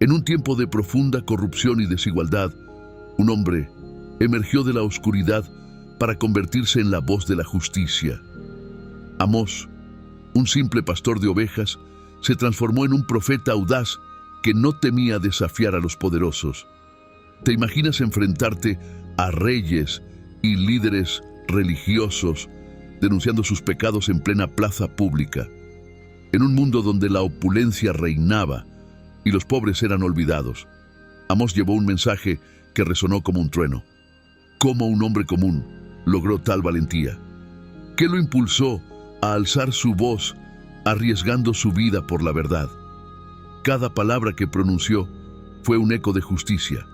En un tiempo de profunda corrupción y desigualdad, un hombre emergió de la oscuridad para convertirse en la voz de la justicia. Amós, un simple pastor de ovejas, se transformó en un profeta audaz que no temía desafiar a los poderosos. ¿Te imaginas enfrentarte a reyes y líderes religiosos denunciando sus pecados en plena plaza pública? En un mundo donde la opulencia reinaba y los pobres eran olvidados, Amós llevó un mensaje que resonó como un trueno. ¿Cómo un hombre común logró tal valentía? ¿Qué lo impulsó a alzar su voz, arriesgando su vida por la verdad? Cada palabra que pronunció fue un eco de justicia,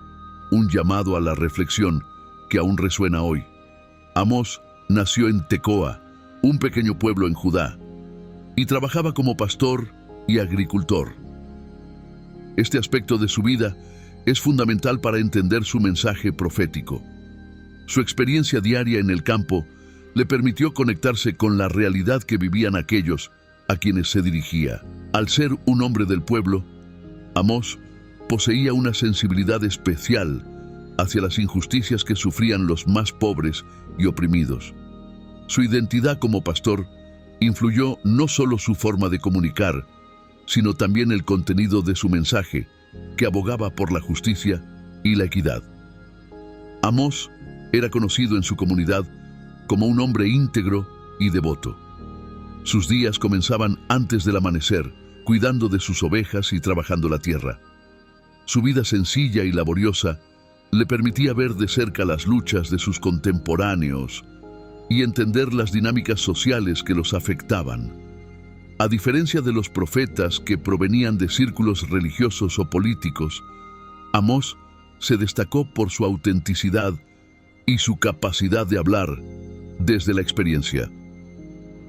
un llamado a la reflexión que aún resuena hoy. Amós nació en Tecoa, un pequeño pueblo en Judá, y trabajaba como pastor y agricultor. Este aspecto de su vida es fundamental para entender su mensaje profético. Su experiencia diaria en el campo le permitió conectarse con la realidad que vivían aquellos a quienes se dirigía. Al ser un hombre del pueblo, Amós poseía una sensibilidad especial hacia las injusticias que sufrían los más pobres y oprimidos. Su identidad como pastor influyó no solo su forma de comunicar, sino también el contenido de su mensaje, que abogaba por la justicia y la equidad. Amós era conocido en su comunidad como un hombre íntegro y devoto. Sus días comenzaban antes del amanecer, cuidando de sus ovejas y trabajando la tierra. Su vida sencilla y laboriosa le permitía ver de cerca las luchas de sus contemporáneos y entender las dinámicas sociales que los afectaban. A diferencia de los profetas que provenían de círculos religiosos o políticos, Amós se destacó por su autenticidad y su capacidad de hablar desde la experiencia.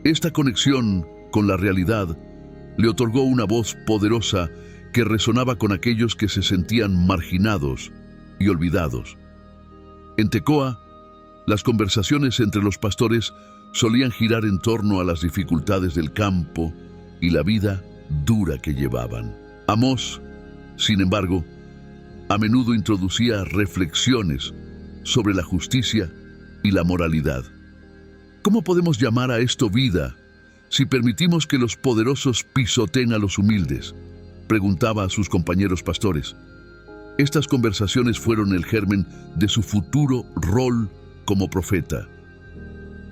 Esta conexión con la realidad le otorgó una voz poderosa que resonaba con aquellos que se sentían marginados y olvidados. En Tecoa, las conversaciones entre los pastores solían girar en torno a las dificultades del campo y la vida dura que llevaban. Amós, sin embargo, a menudo introducía reflexiones sobre la justicia y la moralidad. ¿Cómo podemos llamar a esto vida si permitimos que los poderosos pisoteen a los humildes?, preguntaba a sus compañeros pastores. Estas conversaciones fueron el germen de su futuro rol como profeta.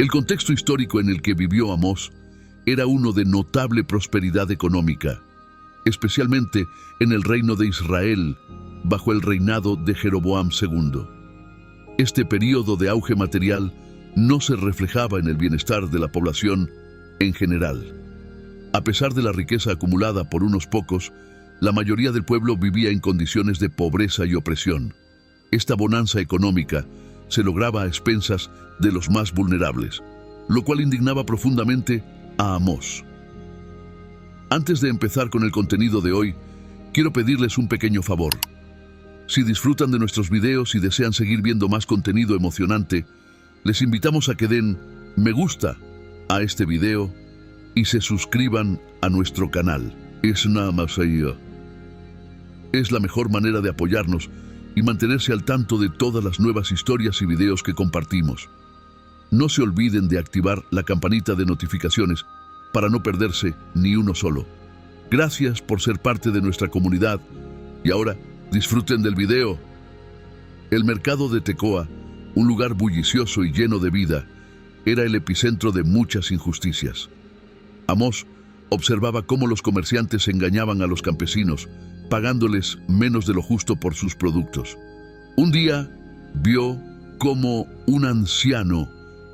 El contexto histórico en el que vivió Amós era uno de notable prosperidad económica, especialmente en el reino de Israel, bajo el reinado de Jeroboam II. Este período de auge material no se reflejaba en el bienestar de la población en general. A pesar de la riqueza acumulada por unos pocos, la mayoría del pueblo vivía en condiciones de pobreza y opresión. Esta bonanza económica se lograba a expensas de los más vulnerables, lo cual indignaba profundamente a Amós. Antes de empezar con el contenido de hoy, quiero pedirles un pequeño favor. Si disfrutan de nuestros videos y desean seguir viendo más contenido emocionante, les invitamos a que den me gusta a este video y se suscriban a nuestro canal. Es nada más allá. Es la mejor manera de apoyarnos y mantenerse al tanto de todas las nuevas historias y videos que compartimos. No se olviden de activar la campanita de notificaciones para no perderse ni uno solo. Gracias por ser parte de nuestra comunidad y ahora disfruten del video. El mercado de Tecoa, un lugar bullicioso y lleno de vida, era el epicentro de muchas injusticias. Amós observaba cómo los comerciantes engañaban a los campesinos, pagándoles menos de lo justo por sus productos. Un día vio cómo un anciano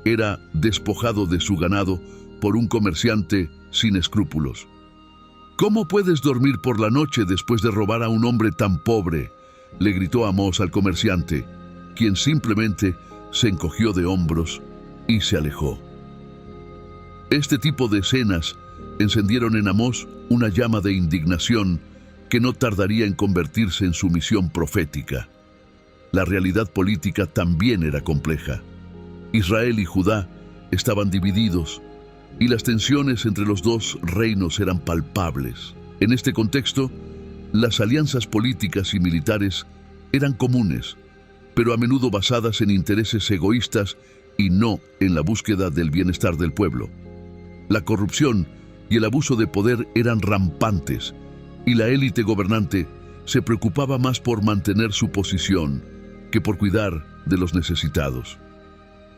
era despojado de su ganado por un comerciante sin escrúpulos. ¿Cómo puedes dormir por la noche después de robar a un hombre tan pobre?, le gritó Amós al comerciante, quien simplemente se encogió de hombros y se alejó. Este tipo de escenas encendieron en Amós una llama de indignación que no tardaría en convertirse en su misión profética. La realidad política también era compleja. Israel y Judá estaban divididos y las tensiones entre los dos reinos eran palpables. En este contexto, las alianzas políticas y militares eran comunes, pero a menudo basadas en intereses egoístas y no en la búsqueda del bienestar del pueblo. La corrupción y el abuso de poder eran rampantes, y la élite gobernante se preocupaba más por mantener su posición que por cuidar de los necesitados.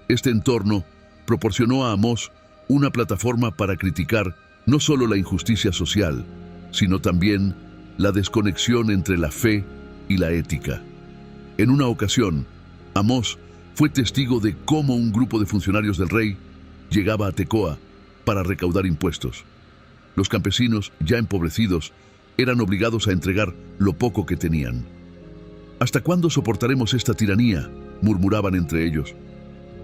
Este entorno proporcionó a Amós una plataforma para criticar no solo la injusticia social, sino también la desconexión entre la fe y la ética. En una ocasión, Amós fue testigo de cómo un grupo de funcionarios del rey llegaba a Tecoa para recaudar impuestos. Los campesinos, ya empobrecidos, eran obligados a entregar lo poco que tenían. ¿Hasta cuándo soportaremos esta tiranía?, murmuraban entre ellos.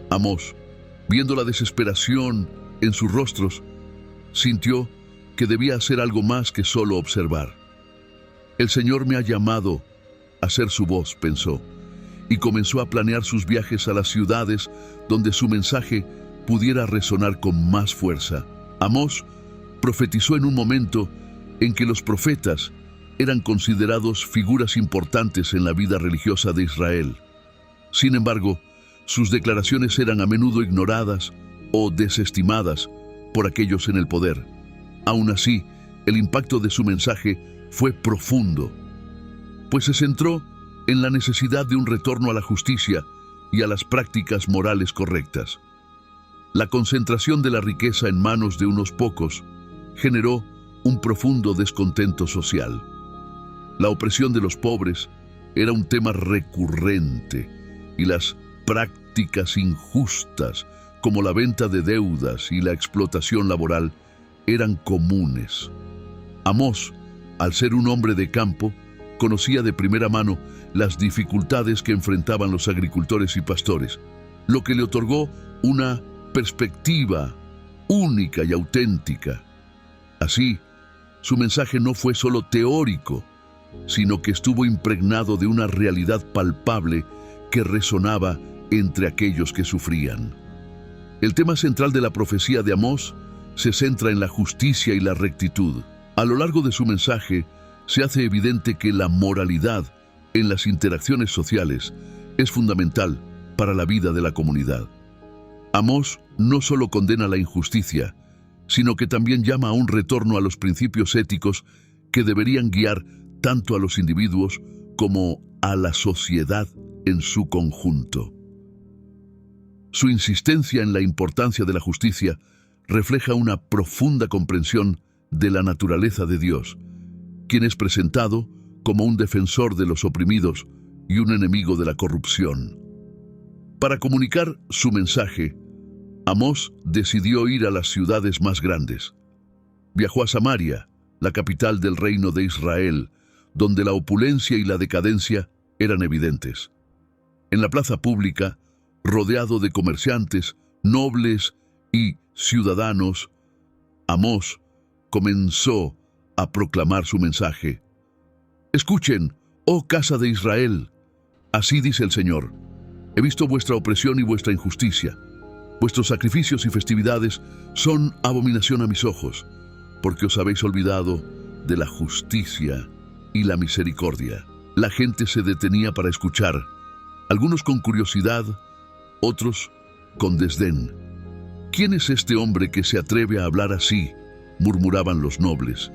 Amós, viendo la desesperación en sus rostros, sintió que debía hacer algo más que solo observar. El Señor me ha llamado a ser su voz, pensó, y comenzó a planear sus viajes a las ciudades donde su mensaje pudiera resonar con más fuerza. Amós profetizó en un momento en que los profetas eran considerados figuras importantes en la vida religiosa de Israel. Sin embargo, sus declaraciones eran a menudo ignoradas o desestimadas por aquellos en el poder. Aún así, el impacto de su mensaje fue profundo, pues se centró en la necesidad de un retorno a la justicia y a las prácticas morales correctas. La concentración de la riqueza en manos de unos pocos generó un profundo descontento social. La opresión de los pobres era un tema recurrente y las prácticas injustas, como la venta de deudas y la explotación laboral, eran comunes. Amós, al ser un hombre de campo, conocía de primera mano las dificultades que enfrentaban los agricultores y pastores, lo que le otorgó una perspectiva única y auténtica. Así, su mensaje no fue solo teórico, sino que estuvo impregnado de una realidad palpable que resonaba entre aquellos que sufrían. El tema central de la profecía de Amós se centra en la justicia y la rectitud. A lo largo de su mensaje, se hace evidente que la moralidad en las interacciones sociales es fundamental para la vida de la comunidad. Amós no solo condena la injusticia, sino que también llama a un retorno a los principios éticos que deberían guiar tanto a los individuos como a la sociedad en su conjunto. Su insistencia en la importancia de la justicia refleja una profunda comprensión de la naturaleza de Dios, quien es presentado como un defensor de los oprimidos y un enemigo de la corrupción. Para comunicar su mensaje, Amós decidió ir a las ciudades más grandes. Viajó a Samaria, la capital del reino de Israel, donde la opulencia y la decadencia eran evidentes. En la plaza pública, rodeado de comerciantes, nobles y ciudadanos, Amós comenzó a proclamar su mensaje. «Escuchen, oh casa de Israel, así dice el Señor, he visto vuestra opresión y vuestra injusticia. Vuestros sacrificios y festividades son abominación a mis ojos, porque os habéis olvidado de la justicia y la misericordia». La gente se detenía para escuchar, algunos con curiosidad, otros con desdén. «¿Quién es este hombre que se atreve a hablar así?», murmuraban los nobles.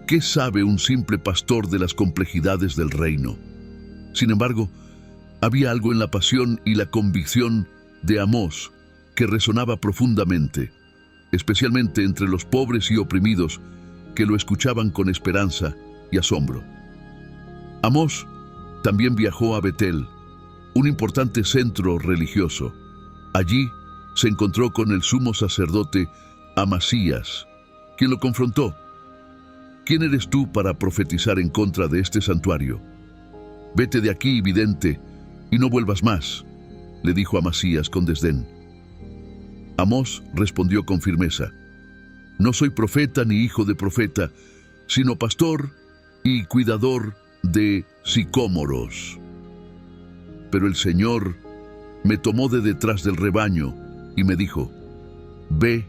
«¿Qué sabe un simple pastor de las complejidades del reino?». Sin embargo, había algo en la pasión y la convicción de Amós que resonaba profundamente, especialmente entre los pobres y oprimidos que lo escuchaban con esperanza y asombro. Amós también viajó a Betel, un importante centro religioso. Allí se encontró con el sumo sacerdote Amasías, quien lo confrontó. «¿Quién eres tú para profetizar en contra de este santuario? Vete de aquí, vidente, y no vuelvas más», le dijo Amasías con desdén. Amós respondió con firmeza: «No soy profeta ni hijo de profeta, sino pastor y cuidador de sicómoros. Pero el Señor me tomó de detrás del rebaño y me dijo: ve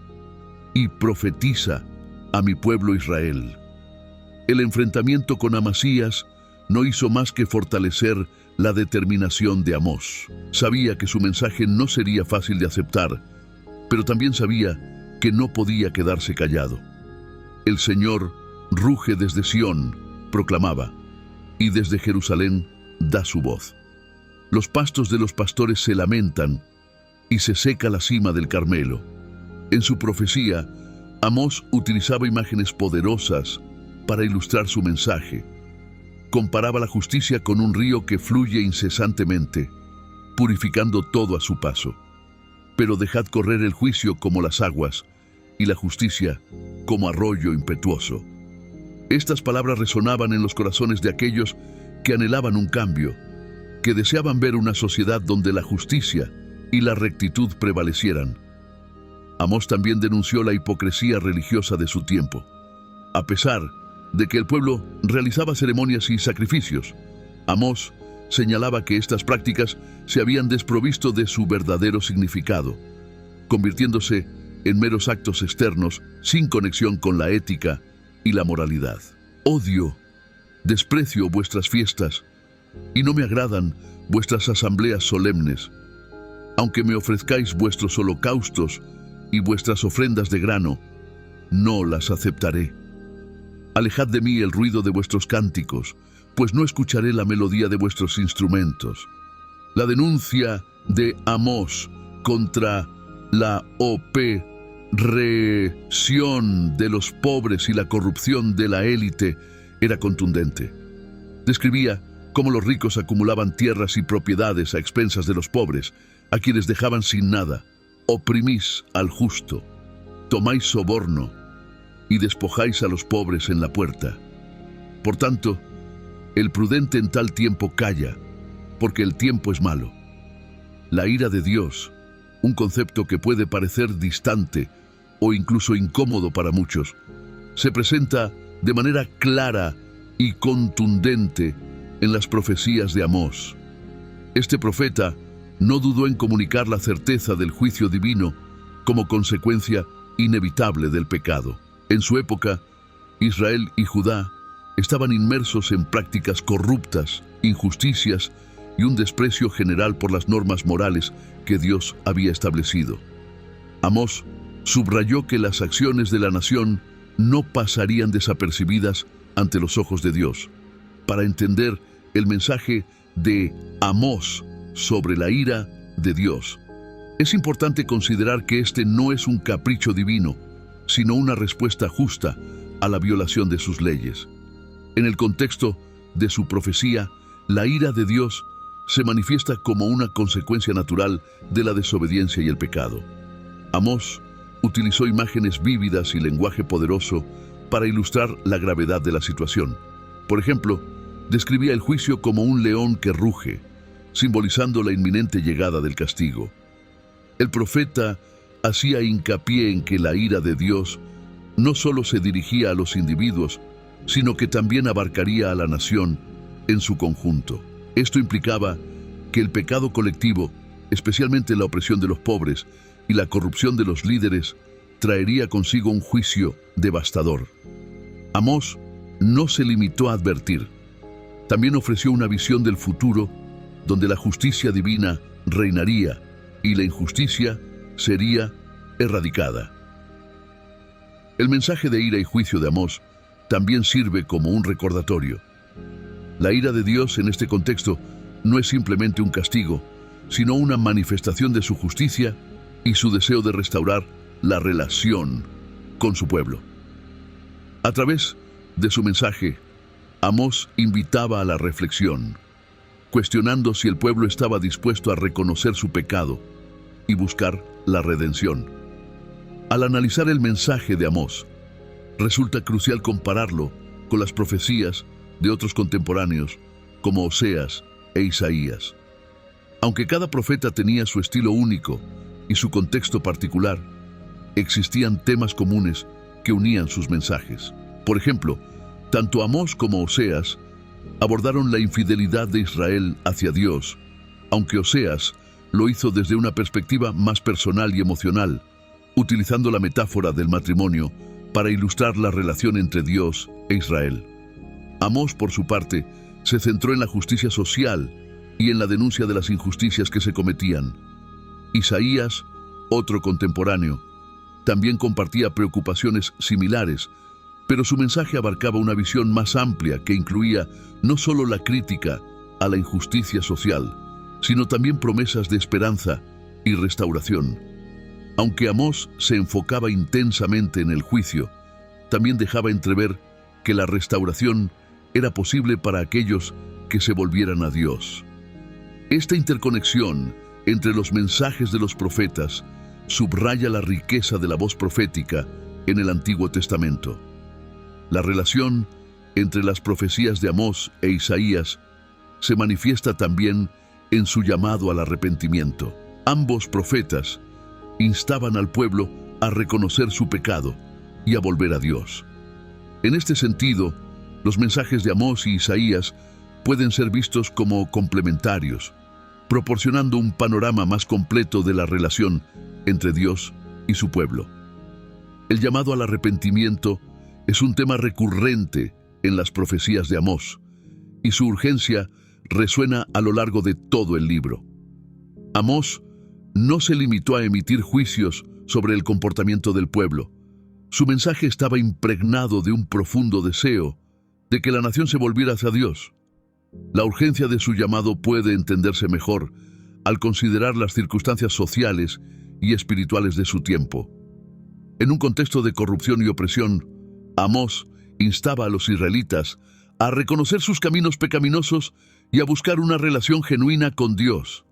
y profetiza a mi pueblo Israel». El enfrentamiento con Amasías no hizo más que fortalecer la determinación de Amós. Sabía que su mensaje no sería fácil de aceptar, pero también sabía que no podía quedarse callado. El Señor ruge desde Sión, proclamaba, y desde Jerusalén da su voz. Los pastos de los pastores se lamentan y se seca la cima del Carmelo. En su profecía, Amós utilizaba imágenes poderosas para ilustrar su mensaje. Comparaba la justicia con un río que fluye incesantemente, purificando todo a su paso. Pero dejad correr el juicio como las aguas, y la justicia como arroyo impetuoso. Estas palabras resonaban en los corazones de aquellos que anhelaban un cambio, que deseaban ver una sociedad donde la justicia y la rectitud prevalecieran. Amós también denunció la hipocresía religiosa de su tiempo. A pesar de que el pueblo realizaba ceremonias y sacrificios, Amós señalaba que estas prácticas se habían desprovisto de su verdadero significado, convirtiéndose en meros actos externos sin conexión con la ética y la moralidad. Odio, desprecio vuestras fiestas, y no me agradan vuestras asambleas solemnes. Aunque me ofrezcáis vuestros holocaustos y vuestras ofrendas de grano, no las aceptaré. Alejad de mí el ruido de vuestros cánticos, pues no escucharé la melodía de vuestros instrumentos. La denuncia de Amós contra la opresión de los pobres y la corrupción de la élite era contundente. Describía cómo los ricos acumulaban tierras y propiedades a expensas de los pobres, a quienes dejaban sin nada. Oprimís al justo, tomáis soborno y despojáis a los pobres en la puerta. Por tanto, el prudente en tal tiempo calla, porque el tiempo es malo. La ira de Dios, un concepto que puede parecer distante o incluso incómodo para muchos, se presenta de manera clara y contundente en las profecías de Amós. Este profeta no dudó en comunicar la certeza del juicio divino como consecuencia inevitable del pecado. En su época, Israel y Judá estaban inmersos en prácticas corruptas, injusticias y un desprecio general por las normas morales que Dios había establecido. Amós subrayó que las acciones de la nación no pasarían desapercibidas ante los ojos de Dios. Para entender el mensaje de Amós sobre la ira de Dios, es importante considerar que este no es un capricho divino, sino una respuesta justa a la violación de sus leyes. En el contexto de su profecía, la ira de Dios se manifiesta como una consecuencia natural de la desobediencia y el pecado. Amós utilizó imágenes vívidas y lenguaje poderoso para ilustrar la gravedad de la situación. Por ejemplo, describía el juicio como un león que ruge, simbolizando la inminente llegada del castigo. El profeta hacía hincapié en que la ira de Dios no solo se dirigía a los individuos, sino que también abarcaría a la nación en su conjunto. Esto implicaba que el pecado colectivo, especialmente la opresión de los pobres y la corrupción de los líderes, traería consigo un juicio devastador. Amós no se limitó a advertir, también ofreció una visión del futuro donde la justicia divina reinaría y la injusticia sería erradicada. El mensaje de ira y juicio de Amós también sirve como un recordatorio. La ira de Dios en este contexto no es simplemente un castigo, sino una manifestación de su justicia y su deseo de restaurar la relación con su pueblo. A través de su mensaje, Amós invitaba a la reflexión, cuestionando si el pueblo estaba dispuesto a reconocer su pecado y buscar la redención. Al analizar el mensaje de Amós, resulta crucial compararlo con las profecías de otros contemporáneos como Oseas e Isaías. Aunque cada profeta tenía su estilo único y su contexto particular, existían temas comunes que unían sus mensajes. Por ejemplo, tanto Amós como Oseas abordaron la infidelidad de Israel hacia Dios, aunque Oseas lo hizo desde una perspectiva más personal y emocional, utilizando la metáfora del matrimonio para ilustrar la relación entre Dios e Israel. Amós, por su parte, se centró en la justicia social y en la denuncia de las injusticias que se cometían. Isaías, otro contemporáneo, también compartía preocupaciones similares, pero su mensaje abarcaba una visión más amplia que incluía no solo la crítica a la injusticia social, sino también promesas de esperanza y restauración. Aunque Amós se enfocaba intensamente en el juicio, también dejaba entrever que la restauración era posible para aquellos que se volvieran a Dios. Esta interconexión entre los mensajes de los profetas subraya la riqueza de la voz profética en el Antiguo Testamento. La relación entre las profecías de Amós e Isaías se manifiesta también en su llamado al arrepentimiento. Ambos profetas instaban al pueblo a reconocer su pecado y a volver a Dios. En este sentido, los mensajes de Amós y Isaías pueden ser vistos como complementarios, proporcionando un panorama más completo de la relación entre Dios y su pueblo. El llamado al arrepentimiento es un tema recurrente en las profecías de Amós, y su urgencia resuena a lo largo de todo el libro. Amós no se limitó a emitir juicios sobre el comportamiento del pueblo. Su mensaje estaba impregnado de un profundo deseo de que la nación se volviera hacia Dios. La urgencia de su llamado puede entenderse mejor al considerar las circunstancias sociales y espirituales de su tiempo. En un contexto de corrupción y opresión, Amós instaba a los israelitas a reconocer sus caminos pecaminosos y a buscar una relación genuina con Dios.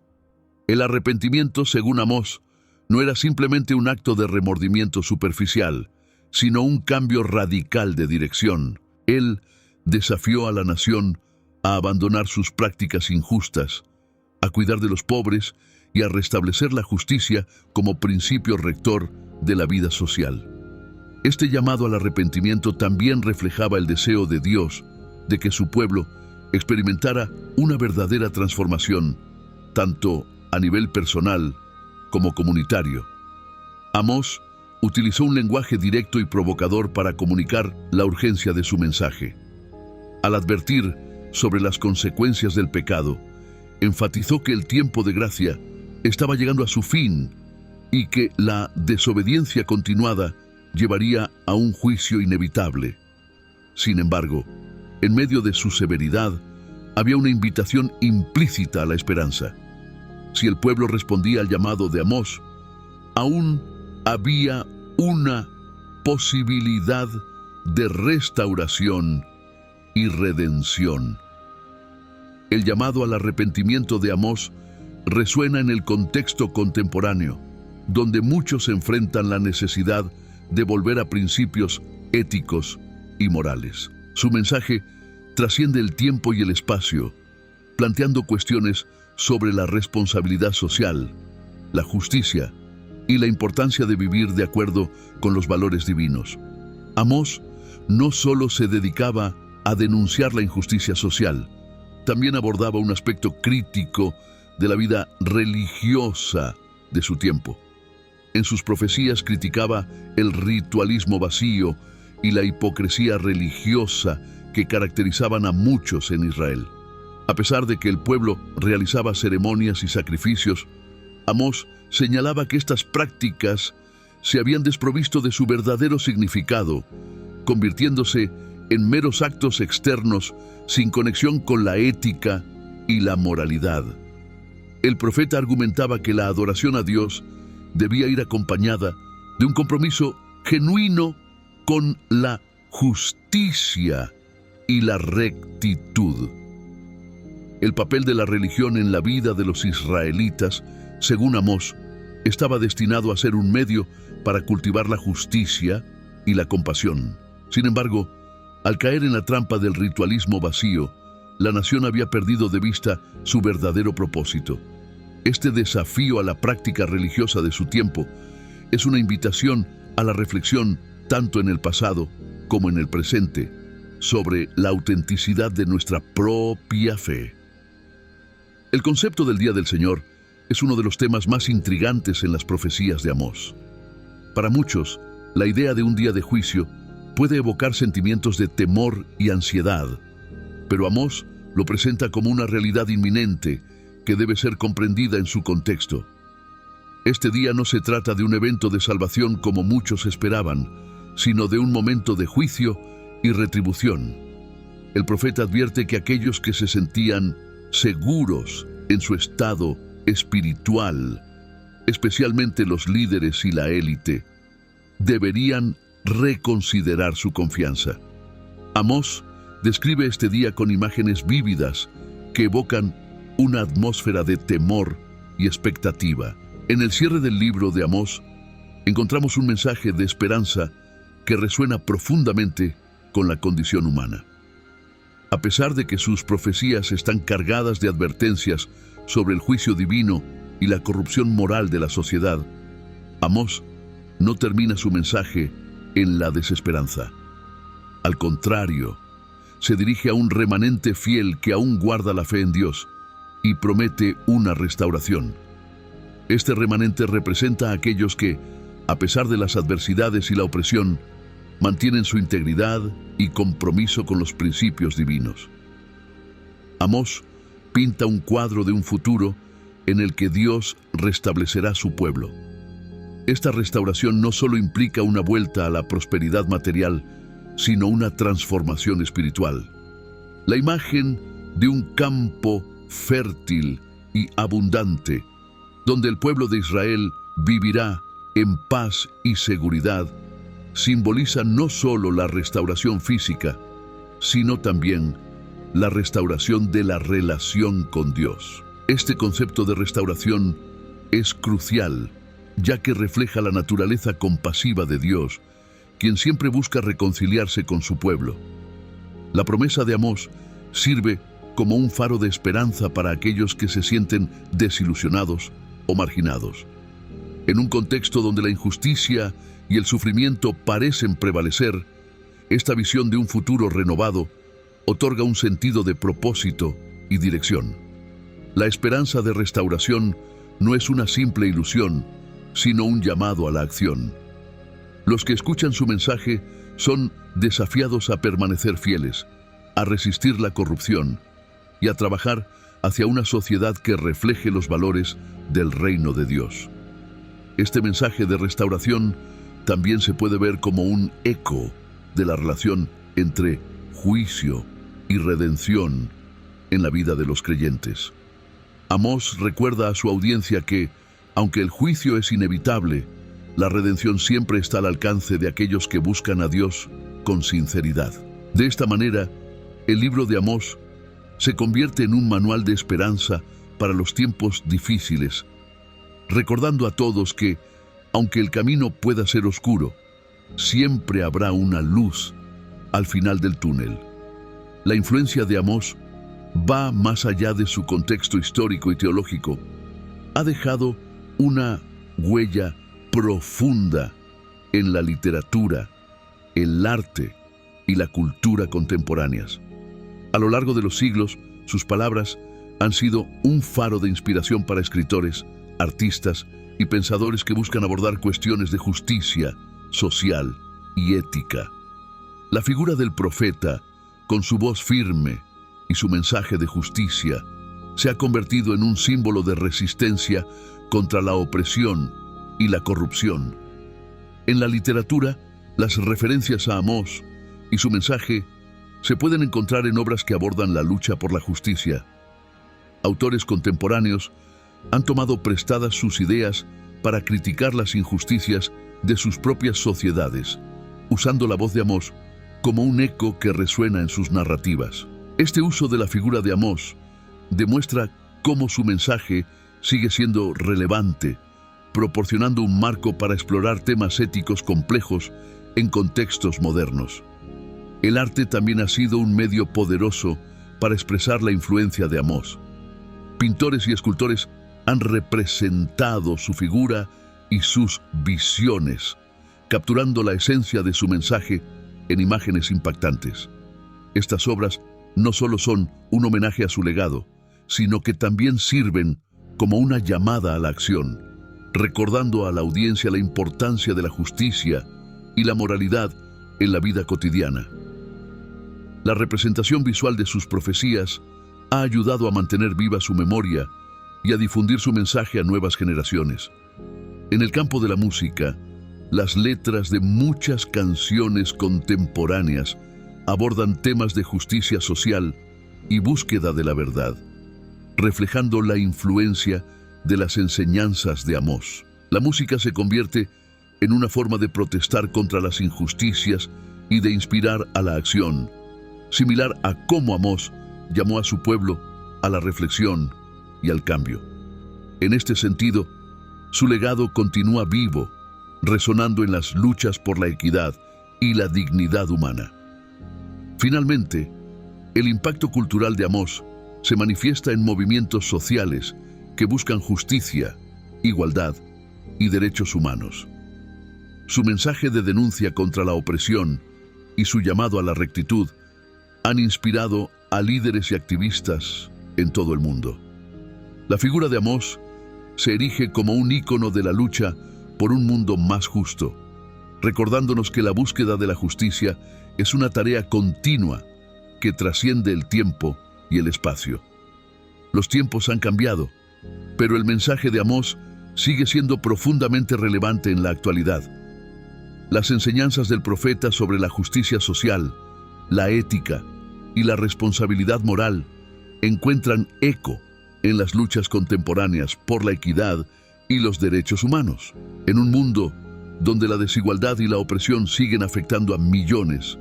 El arrepentimiento, según Amós, no era simplemente un acto de remordimiento superficial, sino un cambio radical de dirección. Él desafió a la nación a abandonar sus prácticas injustas, a cuidar de los pobres y a restablecer la justicia como principio rector de la vida social. Este llamado al arrepentimiento también reflejaba el deseo de Dios de que su pueblo experimentara una verdadera transformación, tanto a nivel personal como comunitario. Amós utilizó un lenguaje directo y provocador para comunicar la urgencia de su mensaje. Al advertir sobre las consecuencias del pecado, enfatizó que el tiempo de gracia estaba llegando a su fin y que la desobediencia continuada llevaría a un juicio inevitable. Sin embargo, en medio de su severidad, había una invitación implícita a la esperanza. Si el pueblo respondía al llamado de Amós, aún había una posibilidad de restauración y redención. El llamado al arrepentimiento de Amós resuena en el contexto contemporáneo, donde muchos enfrentan la necesidad de volver a principios éticos y morales. Su mensaje trasciende el tiempo y el espacio, planteando cuestiones sobre la responsabilidad social, la justicia y la importancia de vivir de acuerdo con los valores divinos. Amós no solo se dedicaba a denunciar la injusticia social, también abordaba un aspecto crítico de la vida religiosa de su tiempo. En sus profecías criticaba el ritualismo vacío y la hipocresía religiosa que caracterizaban a muchos en Israel. A pesar de que el pueblo realizaba ceremonias y sacrificios, Amós señalaba que estas prácticas se habían desprovisto de su verdadero significado, convirtiéndose en meros actos externos sin conexión con la ética y la moralidad. El profeta argumentaba que la adoración a Dios debía ir acompañada de un compromiso genuino con la justicia y la rectitud. El papel de la religión en la vida de los israelitas, según Amós, estaba destinado a ser un medio para cultivar la justicia y la compasión. Sin embargo, al caer en la trampa del ritualismo vacío, la nación había perdido de vista su verdadero propósito. Este desafío a la práctica religiosa de su tiempo es una invitación a la reflexión tanto en el pasado como en el presente sobre la autenticidad de nuestra propia fe. El concepto del Día del Señor es uno de los temas más intrigantes en las profecías de Amós. Para muchos, la idea de un día de juicio puede evocar sentimientos de temor y ansiedad, pero Amós lo presenta como una realidad inminente que debe ser comprendida en su contexto. Este día no se trata de un evento de salvación como muchos esperaban, sino de un momento de juicio y retribución. El profeta advierte que aquellos que se sentían seguros en su estado espiritual, especialmente los líderes y la élite, deberían reconsiderar su confianza. Amós describe este día con imágenes vívidas que evocan una atmósfera de temor y expectativa. En el cierre del libro de Amós encontramos un mensaje de esperanza que resuena profundamente con la condición humana. A pesar de que sus profecías están cargadas de advertencias sobre el juicio divino y la corrupción moral de la sociedad, Amós no termina su mensaje en la desesperanza. Al contrario, se dirige a un remanente fiel que aún guarda la fe en Dios y promete una restauración. Este remanente representa a aquellos que, a pesar de las adversidades y la opresión, mantienen su integridad y compromiso con los principios divinos. Amós pinta un cuadro de un futuro en el que Dios restablecerá su pueblo. Esta restauración no solo implica una vuelta a la prosperidad material, sino una transformación espiritual. La imagen de un campo fértil y abundante, donde el pueblo de Israel vivirá en paz y seguridad, simboliza no solo la restauración física, sino también la restauración de la relación con Dios. Este concepto de restauración es crucial, ya que refleja la naturaleza compasiva de Dios, quien siempre busca reconciliarse con su pueblo. La promesa de Amós sirve como un faro de esperanza para aquellos que se sienten desilusionados o marginados. En un contexto donde la injusticia y el sufrimiento parecen prevalecer, esta visión de un futuro renovado otorga un sentido de propósito y dirección. La esperanza de restauración no es una simple ilusión, sino un llamado a la acción. Los que escuchan su mensaje son desafiados a permanecer fieles, a resistir la corrupción y a trabajar hacia una sociedad que refleje los valores del reino de Dios. Este mensaje de restauración también se puede ver como un eco de la relación entre juicio y redención en la vida de los creyentes. Amós recuerda a su audiencia que, aunque el juicio es inevitable, la redención siempre está al alcance de aquellos que buscan a Dios con sinceridad. De esta manera, el libro de Amós se convierte en un manual de esperanza para los tiempos difíciles, recordando a todos que, aunque el camino pueda ser oscuro, siempre habrá una luz al final del túnel. La influencia de Amós va más allá de su contexto histórico y teológico. Ha dejado una huella profunda en la literatura, el arte y la cultura contemporáneas. A lo largo de los siglos, sus palabras han sido un faro de inspiración para escritores, artistas y pensadores que buscan abordar cuestiones de justicia social y ética. La figura del profeta, con su voz firme y su mensaje de justicia, se ha convertido en un símbolo de resistencia contra la opresión y la corrupción. En la literatura, las referencias a Amós y su mensaje se pueden encontrar en obras que abordan la lucha por la justicia. Autores contemporáneos han tomado prestadas sus ideas para criticar las injusticias de sus propias sociedades, usando la voz de Amós como un eco que resuena en sus narrativas. Este uso de la figura de Amós demuestra cómo su mensaje sigue siendo relevante, proporcionando un marco para explorar temas éticos complejos en contextos modernos. El arte también ha sido un medio poderoso para expresar la influencia de Amós. Pintores y escultores han representado su figura y sus visiones, capturando la esencia de su mensaje en imágenes impactantes. Estas obras no solo son un homenaje a su legado, sino que también sirven como una llamada a la acción, recordando a la audiencia la importancia de la justicia y la moralidad en la vida cotidiana. La representación visual de sus profecías ha ayudado a mantener viva su memoria y a difundir su mensaje a nuevas generaciones. En el campo de la música, las letras de muchas canciones contemporáneas abordan temas de justicia social y búsqueda de la verdad, reflejando la influencia de las enseñanzas de Amós. La música se convierte en una forma de protestar contra las injusticias y de inspirar a la acción, similar a cómo Amós llamó a su pueblo a la reflexión y al cambio. En este sentido, su legado continúa vivo, resonando en las luchas por la equidad y la dignidad humana. Finalmente, el impacto cultural de Amós se manifiesta en movimientos sociales que buscan justicia, igualdad y derechos humanos. Su mensaje de denuncia contra la opresión y su llamado a la rectitud han inspirado a líderes y activistas en todo el mundo. La figura de Amós se erige como un ícono de la lucha por un mundo más justo, recordándonos que la búsqueda de la justicia es una tarea continua que trasciende el tiempo y el espacio. Los tiempos han cambiado, pero el mensaje de Amós sigue siendo profundamente relevante en la actualidad. Las enseñanzas del profeta sobre la justicia social, la ética y la responsabilidad moral encuentran eco en las luchas contemporáneas por la equidad y los derechos humanos. En un mundo donde la desigualdad y la opresión siguen afectando a millones,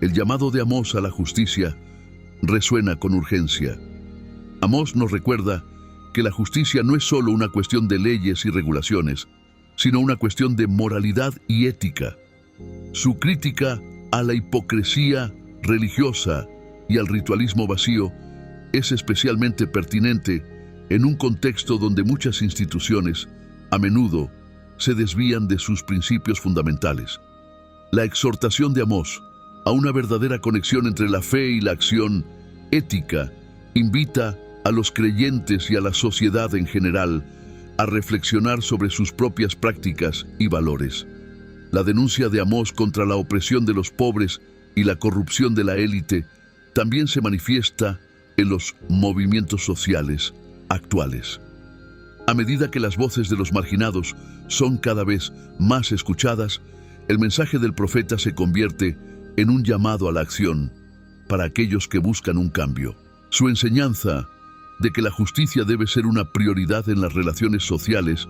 el llamado de Amós a la justicia resuena con urgencia. Amós nos recuerda que la justicia no es solo una cuestión de leyes y regulaciones, sino una cuestión de moralidad y ética. Su crítica a la hipocresía religiosa y al ritualismo vacío es especialmente pertinente en un contexto donde muchas instituciones, a menudo, se desvían de sus principios fundamentales. La exhortación de Amós a una verdadera conexión entre la fe y la acción ética invita a los creyentes y a la sociedad en general a reflexionar sobre sus propias prácticas y valores. La denuncia de Amós contra la opresión de los pobres y la corrupción de la élite también se manifiesta en los movimientos sociales actuales. A medida que las voces de los marginados son cada vez más escuchadas, el mensaje del profeta se convierte en un llamado a la acción para aquellos que buscan un cambio. Su enseñanza de que la justicia debe ser una prioridad en las relaciones sociales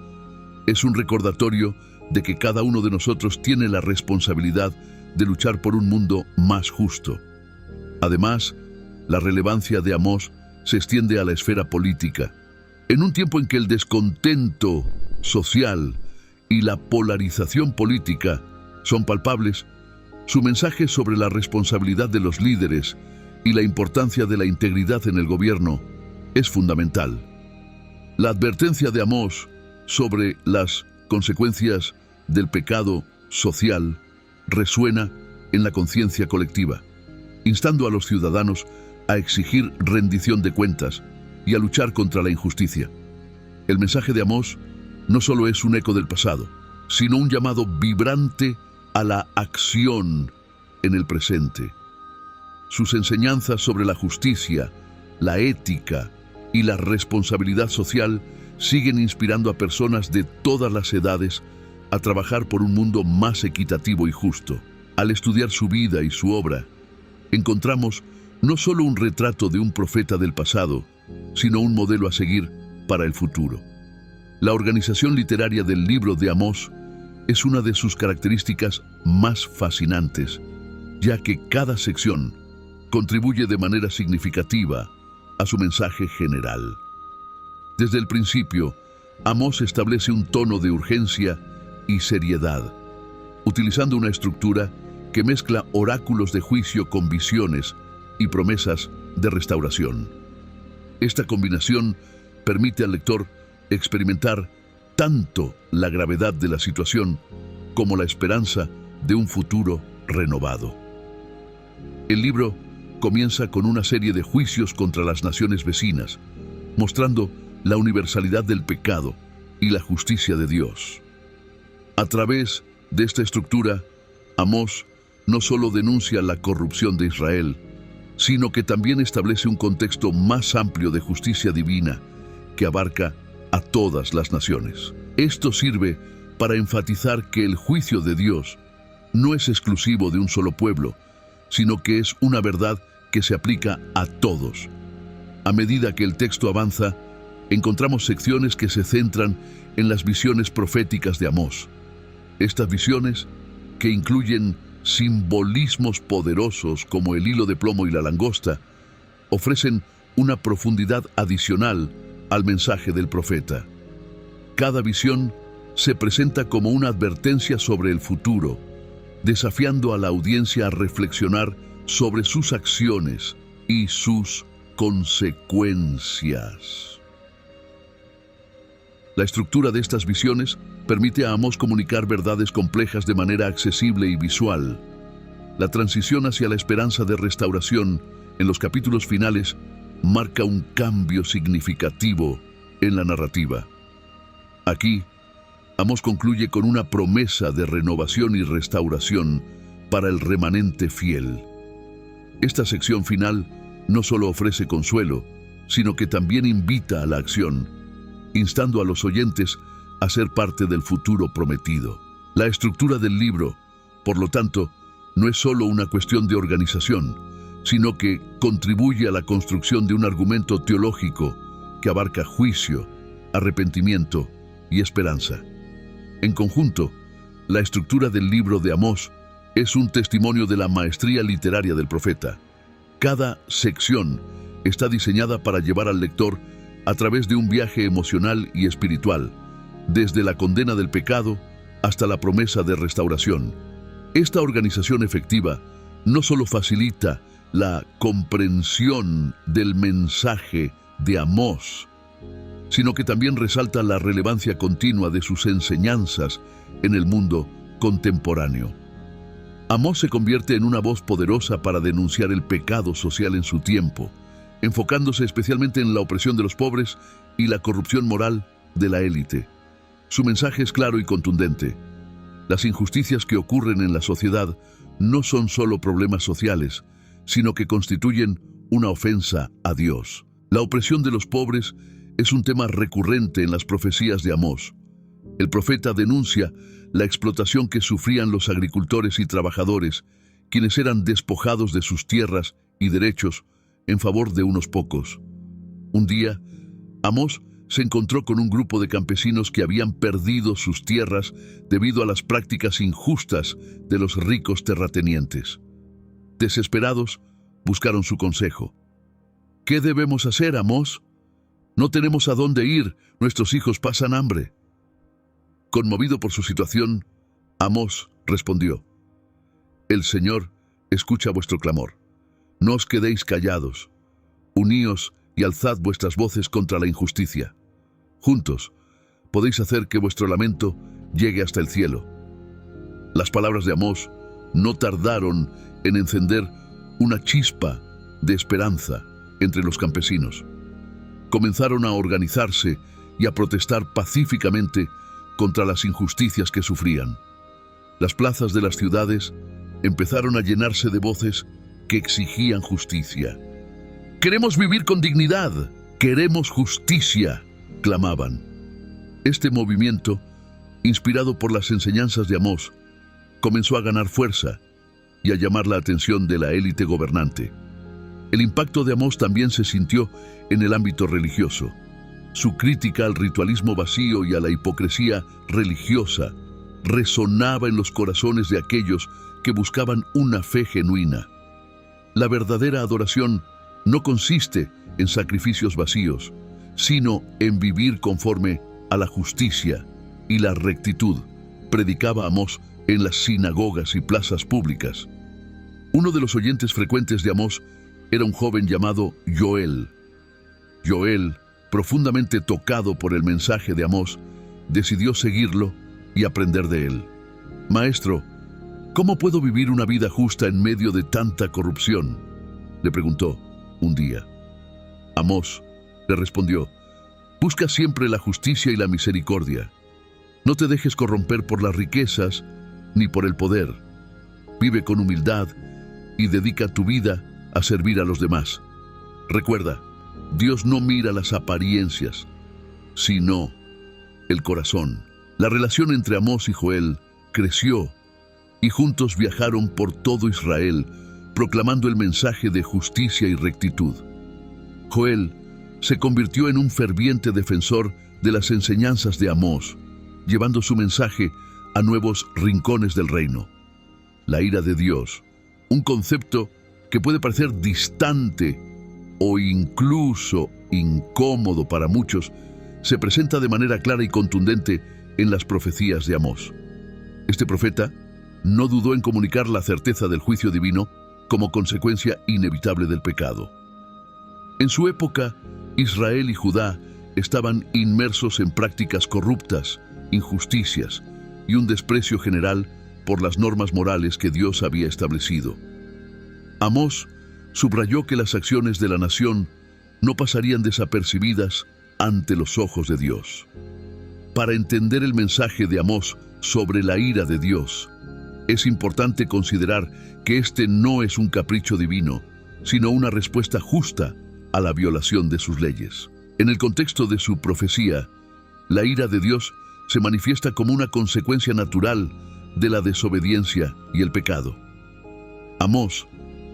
es un recordatorio de que cada uno de nosotros tiene la responsabilidad de luchar por un mundo más justo. Además, la relevancia de Amós se extiende a la esfera política. En un tiempo en que el descontento social y la polarización política son palpables, su mensaje sobre la responsabilidad de los líderes y la importancia de la integridad en el gobierno es fundamental. La advertencia de Amós sobre las consecuencias del pecado social resuena en la conciencia colectiva, instando a los ciudadanos a exigir rendición de cuentas y a luchar contra la injusticia. El mensaje de Amós no solo es un eco del pasado, sino un llamado vibrante a la acción en el presente. Sus enseñanzas sobre la justicia, la ética y la responsabilidad social siguen inspirando a personas de todas las edades a trabajar por un mundo más equitativo y justo. Al estudiar su vida y su obra, encontramos no solo un retrato de un profeta del pasado, sino un modelo a seguir para el futuro. La organización literaria del libro de Amós es una de sus características más fascinantes, ya que cada sección contribuye de manera significativa a su mensaje general. Desde el principio, Amós establece un tono de urgencia y seriedad, utilizando una estructura que mezcla oráculos de juicio con visiones y promesas de restauración. Esta combinación permite al lector experimentar tanto la gravedad de la situación como la esperanza de un futuro renovado. El libro comienza con una serie de juicios contra las naciones vecinas, mostrando la universalidad del pecado y la justicia de Dios. A través de esta estructura, Amós no solo denuncia la corrupción de Israel, sino que también establece un contexto más amplio de justicia divina que abarca a todas las naciones. Esto sirve para enfatizar que el juicio de Dios no es exclusivo de un solo pueblo, sino que es una verdad que se aplica a todos. A medida que el texto avanza, encontramos secciones que se centran en las visiones proféticas de Amós. Estas visiones, que incluyen simbolismos poderosos como el hilo de plomo y la langosta, ofrecen una profundidad adicional al mensaje del profeta. Cada visión se presenta como una advertencia sobre el futuro, desafiando a la audiencia a reflexionar sobre sus acciones y sus consecuencias. La estructura de estas visiones permite a Amós comunicar verdades complejas de manera accesible y visual. La transición hacia la esperanza de restauración en los capítulos finales marca un cambio significativo en la narrativa. Aquí, Amós concluye con una promesa de renovación y restauración para el remanente fiel. Esta sección final no solo ofrece consuelo, sino que también invita a la acción, instando a los oyentes a ser parte del futuro prometido. La estructura del libro, por lo tanto, no es solo una cuestión de organización, sino que contribuye a la construcción de un argumento teológico que abarca juicio, arrepentimiento y esperanza. En conjunto, la estructura del libro de Amós es un testimonio de la maestría literaria del profeta. Cada sección está diseñada para llevar al lector a través de un viaje emocional y espiritual, desde la condena del pecado hasta la promesa de restauración. Esta organización efectiva no solo facilita la comprensión del mensaje de Amós, sino que también resalta la relevancia continua de sus enseñanzas en el mundo contemporáneo. Amós se convierte en una voz poderosa para denunciar el pecado social en su tiempo, enfocándose especialmente en la opresión de los pobres y la corrupción moral de la élite. Su mensaje es claro y contundente. Las injusticias que ocurren en la sociedad no son solo problemas sociales, sino que constituyen una ofensa a Dios. La opresión de los pobres es un tema recurrente en las profecías de Amós. El profeta denuncia la explotación que sufrían los agricultores y trabajadores, quienes eran despojados de sus tierras y derechos en favor de unos pocos. Un día, Amós se encontró con un grupo de campesinos que habían perdido sus tierras debido a las prácticas injustas de los ricos terratenientes. Desesperados, buscaron su consejo. ¿Qué debemos hacer, Amós? No tenemos a dónde ir, nuestros hijos pasan hambre. Conmovido por su situación, Amós respondió: El Señor escucha vuestro clamor. No os quedéis callados. Uníos y alzad vuestras voces contra la injusticia. Juntos podéis hacer que vuestro lamento llegue hasta el cielo. Las palabras de Amós no tardaron en encender una chispa de esperanza entre los campesinos. Comenzaron a organizarse y a protestar pacíficamente contra las injusticias que sufrían. Las plazas de las ciudades empezaron a llenarse de voces que exigían justicia. «Queremos vivir con dignidad, queremos justicia», clamaban. Este movimiento, inspirado por las enseñanzas de Amós, comenzó a ganar fuerza y a llamar la atención de la élite gobernante. El impacto de Amós también se sintió en el ámbito religioso. Su crítica al ritualismo vacío y a la hipocresía religiosa resonaba en los corazones de aquellos que buscaban una fe genuina. La verdadera adoración no consiste en sacrificios vacíos, sino en vivir conforme a la justicia y la rectitud, predicaba Amós en las sinagogas y plazas públicas. Uno de los oyentes frecuentes de Amós era un joven llamado Joel. Joel, profundamente tocado por el mensaje de Amós, decidió seguirlo y aprender de él. «Maestro, ¿cómo puedo vivir una vida justa en medio de tanta corrupción?», le preguntó un día. Amós le respondió: «Busca siempre la justicia y la misericordia. No te dejes corromper por las riquezas ni por el poder. Vive con humildad y dedica tu vida a servir a los demás. Recuerda, Dios no mira las apariencias, sino el corazón. La relación entre Amós y Joel creció y juntos viajaron por todo Israel, proclamando el mensaje de justicia y rectitud. Joel se convirtió en un ferviente defensor de las enseñanzas de Amós, llevando su mensaje a nuevos rincones del reino. La ira de Dios, un concepto que puede parecer distante o incluso incómodo para muchos, se presenta de manera clara y contundente en las profecías de Amós. Este profeta no dudó en comunicar la certeza del juicio divino como consecuencia inevitable del pecado. En su época, Israel y Judá estaban inmersos en prácticas corruptas, injusticias y un desprecio general por las normas morales que Dios había establecido. Amós subrayó que las acciones de la nación no pasarían desapercibidas ante los ojos de Dios. Para entender el mensaje de Amós sobre la ira de Dios, es importante considerar que este no es un capricho divino, sino una respuesta justa a la violación de sus leyes. En el contexto de su profecía, la ira de Dios se manifiesta como una consecuencia natural de la desobediencia y el pecado. Amós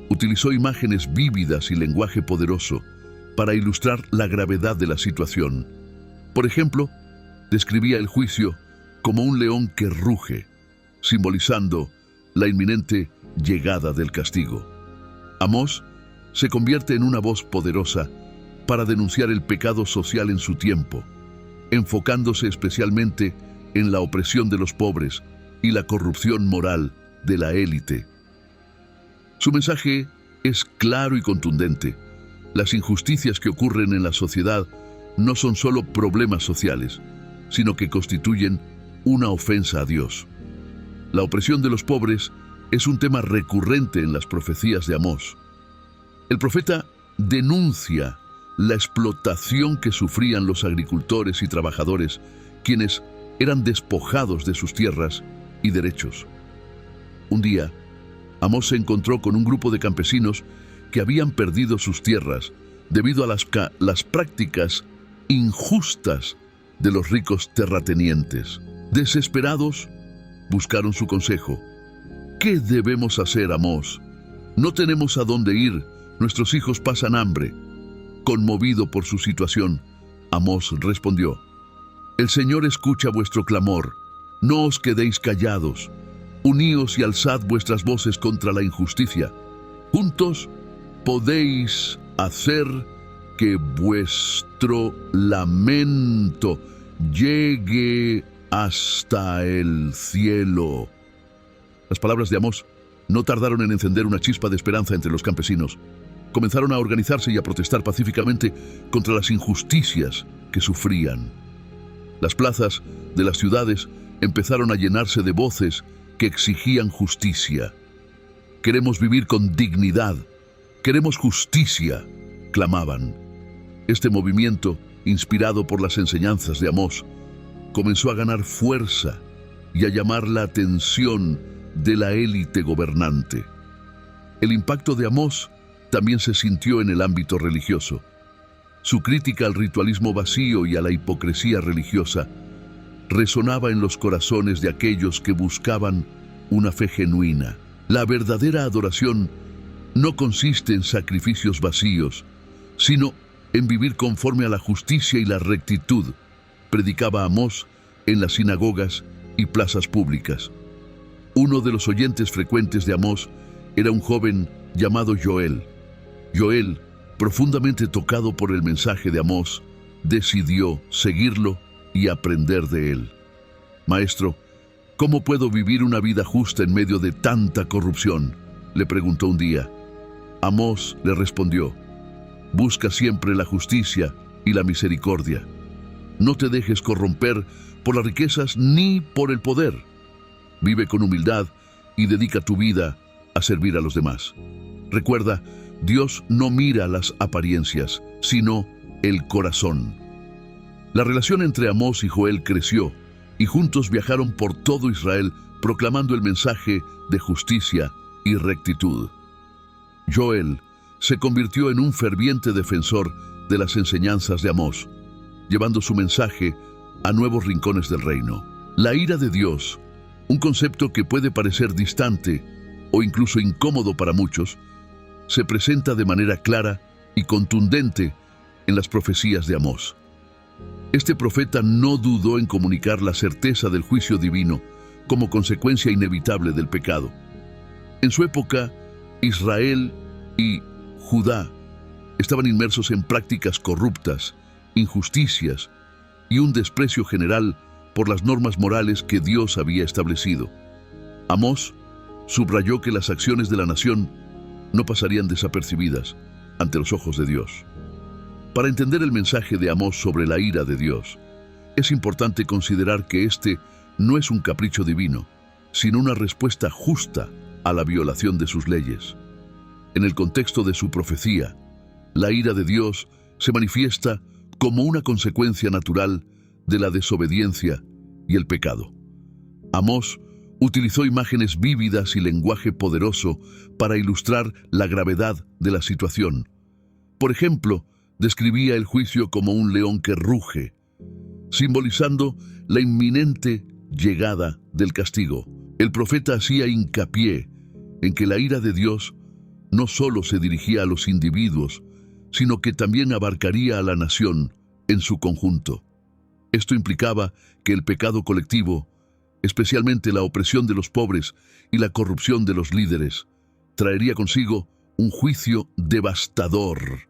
utilizó imágenes vívidas y lenguaje poderoso para ilustrar la gravedad de la situación. Por ejemplo, describía el juicio como un león que ruge, simbolizando la inminente llegada del castigo. Amós se convierte en una voz poderosa para denunciar el pecado social en su tiempo, enfocándose especialmente en la opresión de los pobres y la corrupción moral de la élite. Su mensaje es claro y contundente. Las injusticias que ocurren en la sociedad no son solo problemas sociales, sino que constituyen una ofensa a Dios. La opresión de los pobres es un tema recurrente en las profecías de Amós. El profeta denuncia la explotación que sufrían los agricultores y trabajadores, quienes eran despojados de sus tierras y derechos. Un día, Amós se encontró con un grupo de campesinos que habían perdido sus tierras debido a las prácticas injustas de los ricos terratenientes. Desesperados, buscaron su consejo. ¿Qué debemos hacer, Amós? No tenemos a dónde ir, nuestros hijos pasan hambre. Conmovido por su situación, Amós respondió: El Señor escucha vuestro clamor, no os quedéis callados. Uníos y alzad vuestras voces contra la injusticia. Juntos podéis hacer que vuestro lamento llegue hasta el cielo. Las palabras de Amós no tardaron en encender una chispa de esperanza entre los campesinos. Comenzaron a organizarse y a protestar pacíficamente contra las injusticias que sufrían. Las plazas de las ciudades empezaron a llenarse de voces que exigían justicia. Queremos vivir con dignidad, queremos justicia, clamaban. Este movimiento, inspirado por las enseñanzas de Amós, comenzó a ganar fuerza y a llamar la atención de la élite gobernante. El impacto de Amós también se sintió en el ámbito religioso. Su crítica al ritualismo vacío y a la hipocresía religiosa resonaba en los corazones de aquellos que buscaban una fe genuina. La verdadera adoración no consiste en sacrificios vacíos, sino en vivir conforme a la justicia y la rectitud, predicaba Amós en las sinagogas y plazas públicas. Uno de los oyentes frecuentes de Amós era un joven llamado Joel. Joel, profundamente tocado por el mensaje de Amós, decidió seguirlo y aprender de él. Maestro, ¿cómo puedo vivir una vida justa en medio de tanta corrupción?, le preguntó un día. Amós le respondió: busca siempre la justicia y la misericordia. No te dejes corromper por las riquezas ni por el poder. Vive con humildad y dedica tu vida a servir a los demás. Recuerda, Dios no mira las apariencias, sino el corazón. La relación entre Amós y Joel creció, y juntos viajaron por todo Israel proclamando el mensaje de justicia y rectitud. Joel se convirtió en un ferviente defensor de las enseñanzas de Amós, llevando su mensaje a nuevos rincones del reino. La ira de Dios, un concepto que puede parecer distante o incluso incómodo para muchos, se presenta de manera clara y contundente en las profecías de Amós. Este profeta no dudó en comunicar la certeza del juicio divino como consecuencia inevitable del pecado. En su época, Israel y Judá estaban inmersos en prácticas corruptas, injusticias y un desprecio general por las normas morales que Dios había establecido. Amós subrayó que las acciones de la nación no pasarían desapercibidas ante los ojos de Dios. Para entender el mensaje de Amós sobre la ira de Dios, es importante considerar que este no es un capricho divino, sino una respuesta justa a la violación de sus leyes. En el contexto de su profecía, la ira de Dios se manifiesta como una consecuencia natural de la desobediencia y el pecado. Amós utilizó imágenes vívidas y lenguaje poderoso para ilustrar la gravedad de la situación. Por ejemplo, describía el juicio como un león que ruge, simbolizando la inminente llegada del castigo. El profeta hacía hincapié en que la ira de Dios no solo se dirigía a los individuos, sino que también abarcaría a la nación en su conjunto. Esto implicaba que el pecado colectivo, especialmente la opresión de los pobres y la corrupción de los líderes, traería consigo un juicio devastador.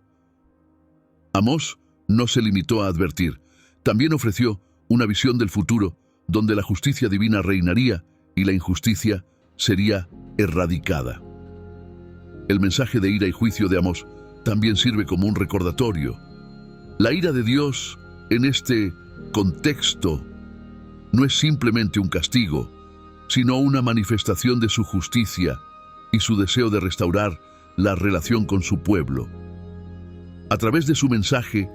Amós no se limitó a advertir, también ofreció una visión del futuro donde la justicia divina reinaría y la injusticia sería erradicada. El mensaje de ira y juicio de Amós también sirve como un recordatorio. La ira de Dios en este contexto no es simplemente un castigo, sino una manifestación de su justicia y su deseo de restaurar la relación con su pueblo. A través de su mensaje,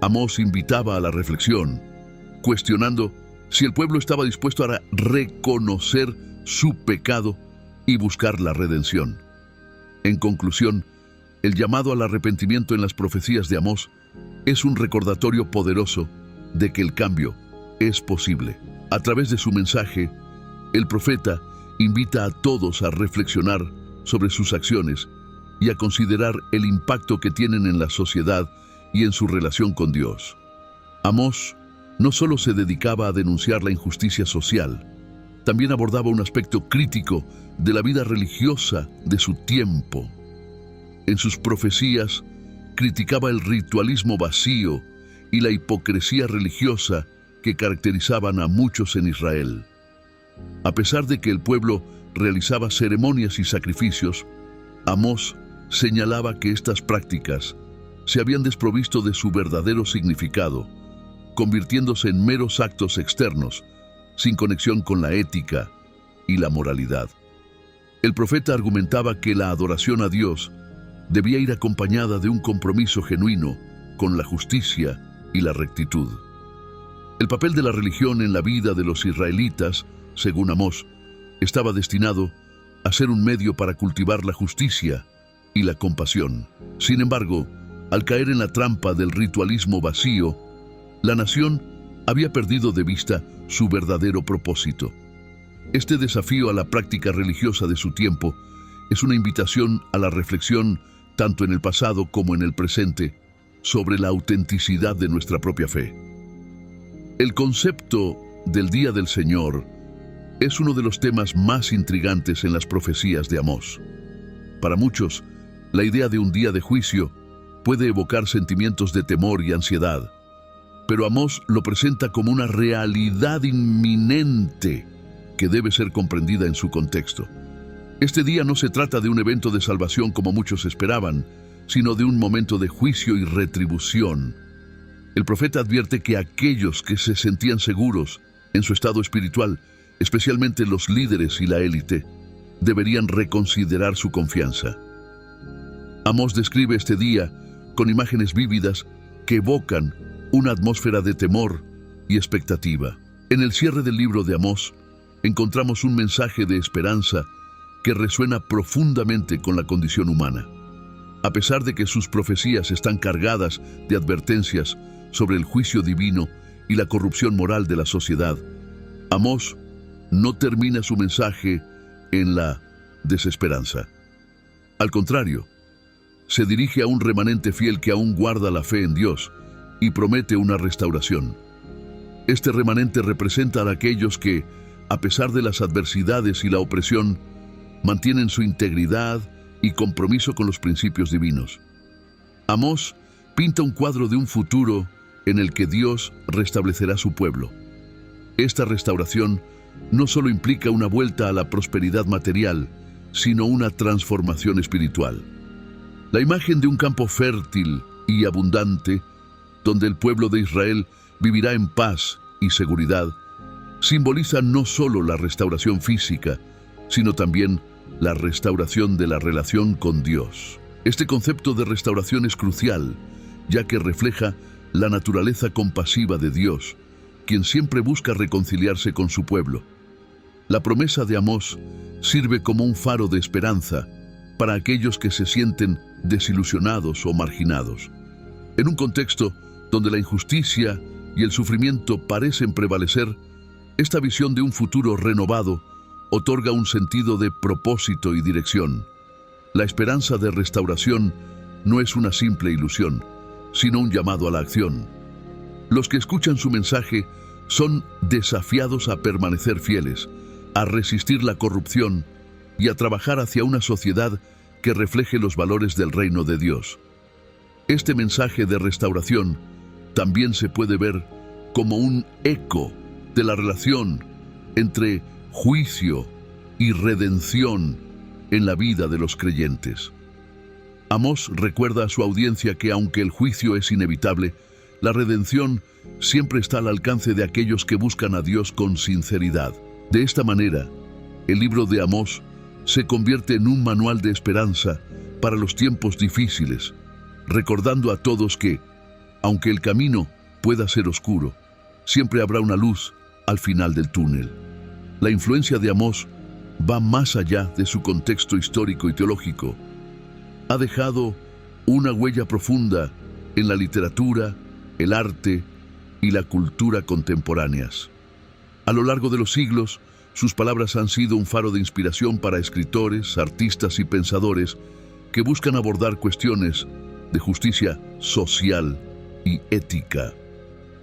Amós invitaba a la reflexión, cuestionando si el pueblo estaba dispuesto a reconocer su pecado y buscar la redención. En conclusión, el llamado al arrepentimiento en las profecías de Amós es un recordatorio poderoso de que el cambio es posible. A través de su mensaje, el profeta invita a todos a reflexionar sobre sus acciones y a considerar el impacto que tienen en la sociedad y en su relación con Dios. Amós no solo se dedicaba a denunciar la injusticia social, también abordaba un aspecto crítico de la vida religiosa de su tiempo. En sus profecías, criticaba el ritualismo vacío y la hipocresía religiosa que caracterizaban a muchos en Israel. A pesar de que el pueblo realizaba ceremonias y sacrificios, Amós señalaba que estas prácticas se habían desprovisto de su verdadero significado, convirtiéndose en meros actos externos, sin conexión con la ética y la moralidad. El profeta argumentaba que la adoración a Dios debía ir acompañada de un compromiso genuino con la justicia y la rectitud. El papel de la religión en la vida de los israelitas, según Amós, estaba destinado a ser un medio para cultivar la justicia y la compasión. Sin embargo, al caer en la trampa del ritualismo vacío, la nación había perdido de vista su verdadero propósito. Este desafío a la práctica religiosa de su tiempo es una invitación a la reflexión, tanto en el pasado como en el presente, sobre la autenticidad de nuestra propia fe. El concepto del Día del Señor es uno de los temas más intrigantes en las profecías de Amós. Para muchos, la idea de un día de juicio puede evocar sentimientos de temor y ansiedad, pero Amós lo presenta como una realidad inminente que debe ser comprendida en su contexto. Este día no se trata de un evento de salvación como muchos esperaban, sino de un momento de juicio y retribución. El profeta advierte que aquellos que se sentían seguros en su estado espiritual, especialmente los líderes y la élite, deberían reconsiderar su confianza. Amós describe este día con imágenes vívidas que evocan una atmósfera de temor y expectativa. En el cierre del libro de Amós encontramos un mensaje de esperanza que resuena profundamente con la condición humana. A pesar de que sus profecías están cargadas de advertencias sobre el juicio divino y la corrupción moral de la sociedad, Amós no termina su mensaje en la desesperanza. Al contrario, se dirige a un remanente fiel que aún guarda la fe en Dios y promete una restauración. Este remanente representa a aquellos que, a pesar de las adversidades y la opresión, mantienen su integridad y compromiso con los principios divinos. Amós pinta un cuadro de un futuro en el que Dios restablecerá su pueblo. Esta restauración no solo implica una vuelta a la prosperidad material, sino una transformación espiritual. La imagen de un campo fértil y abundante, donde el pueblo de Israel vivirá en paz y seguridad, simboliza no solo la restauración física, sino también la restauración de la relación con Dios. Este concepto de restauración es crucial, ya que refleja la naturaleza compasiva de Dios, quien siempre busca reconciliarse con su pueblo. La promesa de Amós sirve como un faro de esperanza para aquellos que se sienten desilusionados o marginados. En un contexto donde la injusticia y el sufrimiento parecen prevalecer, esta visión de un futuro renovado otorga un sentido de propósito y dirección. La esperanza de restauración no es una simple ilusión, sino un llamado a la acción. Los que escuchan su mensaje son desafiados a permanecer fieles, a resistir la corrupción y a trabajar hacia una sociedad que refleje los valores del reino de Dios. Este mensaje de restauración también se puede ver como un eco de la relación entre juicio y redención en la vida de los creyentes. Amós recuerda a su audiencia que aunque el juicio es inevitable, la redención siempre está al alcance de aquellos que buscan a Dios con sinceridad. De esta manera, el libro de Amós se convierte en un manual de esperanza para los tiempos difíciles, recordando a todos que, aunque el camino pueda ser oscuro, siempre habrá una luz al final del túnel. La influencia de Amós va más allá de su contexto histórico y teológico. Ha dejado una huella profunda en la literatura, el arte y la cultura contemporáneas. A lo largo de los siglos, sus palabras han sido un faro de inspiración para escritores, artistas y pensadores que buscan abordar cuestiones de justicia social y ética.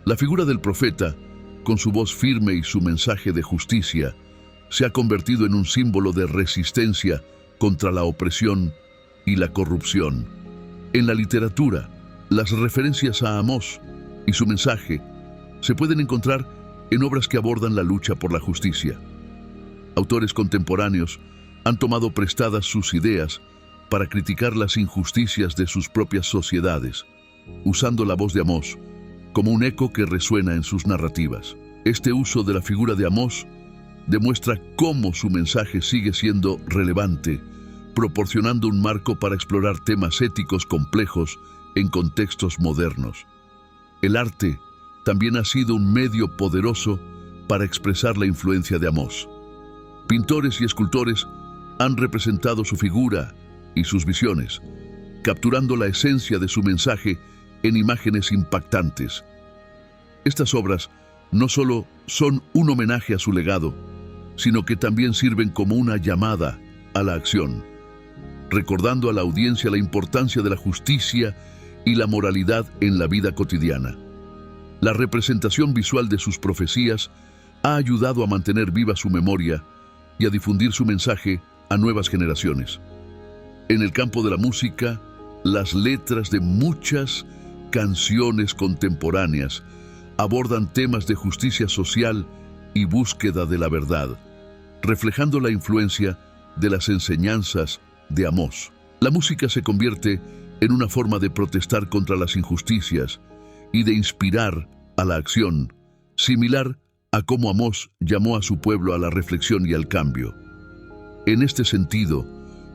La figura del profeta, con su voz firme y su mensaje de justicia, se ha convertido en un símbolo de resistencia contra la opresión y la corrupción. En la literatura, las referencias a Amós y su mensaje se pueden encontrar en obras que abordan la lucha por la justicia. Autores contemporáneos han tomado prestadas sus ideas para criticar las injusticias de sus propias sociedades, usando la voz de Amós como un eco que resuena en sus narrativas. Este uso de la figura de Amós demuestra cómo su mensaje sigue siendo relevante, proporcionando un marco para explorar temas éticos complejos en contextos modernos. El arte también ha sido un medio poderoso para expresar la influencia de Amós. Pintores y escultores han representado su figura y sus visiones, capturando la esencia de su mensaje en imágenes impactantes. Estas obras no solo son un homenaje a su legado, sino que también sirven como una llamada a la acción, recordando a la audiencia la importancia de la justicia y la moralidad en la vida cotidiana. La representación visual de sus profecías ha ayudado a mantener viva su memoria y a difundir su mensaje a nuevas generaciones. En el campo de la música, las letras de muchas canciones contemporáneas abordan temas de justicia social y búsqueda de la verdad, reflejando la influencia de las enseñanzas de Amós. La música se convierte en una forma de protestar contra las injusticias y de inspirar a la acción, similar a cómo Amós llamó a su pueblo a la reflexión y al cambio. En este sentido,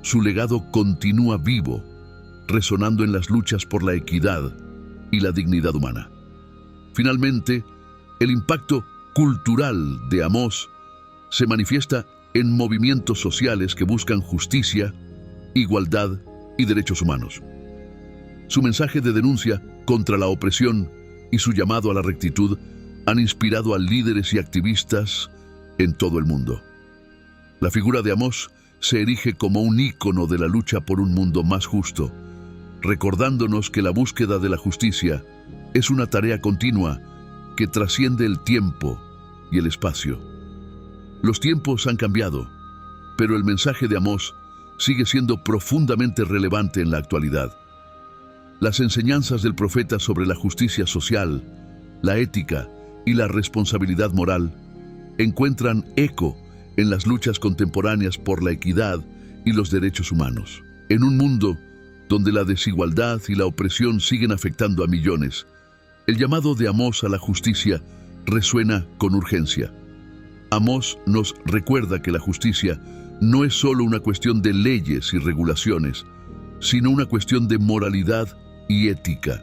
su legado continúa vivo, resonando en las luchas por la equidad y la dignidad humana. Finalmente, el impacto cultural de Amós se manifiesta en movimientos sociales que buscan justicia, igualdad y derechos humanos. Su mensaje de denuncia contra la opresión y su llamado a la rectitud han inspirado a líderes y activistas en todo el mundo. La figura de Amós se erige como un ícono de la lucha por un mundo más justo, recordándonos que la búsqueda de la justicia es una tarea continua que trasciende el tiempo y el espacio. Los tiempos han cambiado, pero el mensaje de Amós sigue siendo profundamente relevante en la actualidad. Las enseñanzas del profeta sobre la justicia social, la ética y la responsabilidad moral encuentran eco en las luchas contemporáneas por la equidad y los derechos humanos. En un mundo donde la desigualdad y la opresión siguen afectando a millones, el llamado de Amós a la justicia resuena con urgencia. Amós nos recuerda que la justicia no es solo una cuestión de leyes y regulaciones, sino una cuestión de moralidad y ética.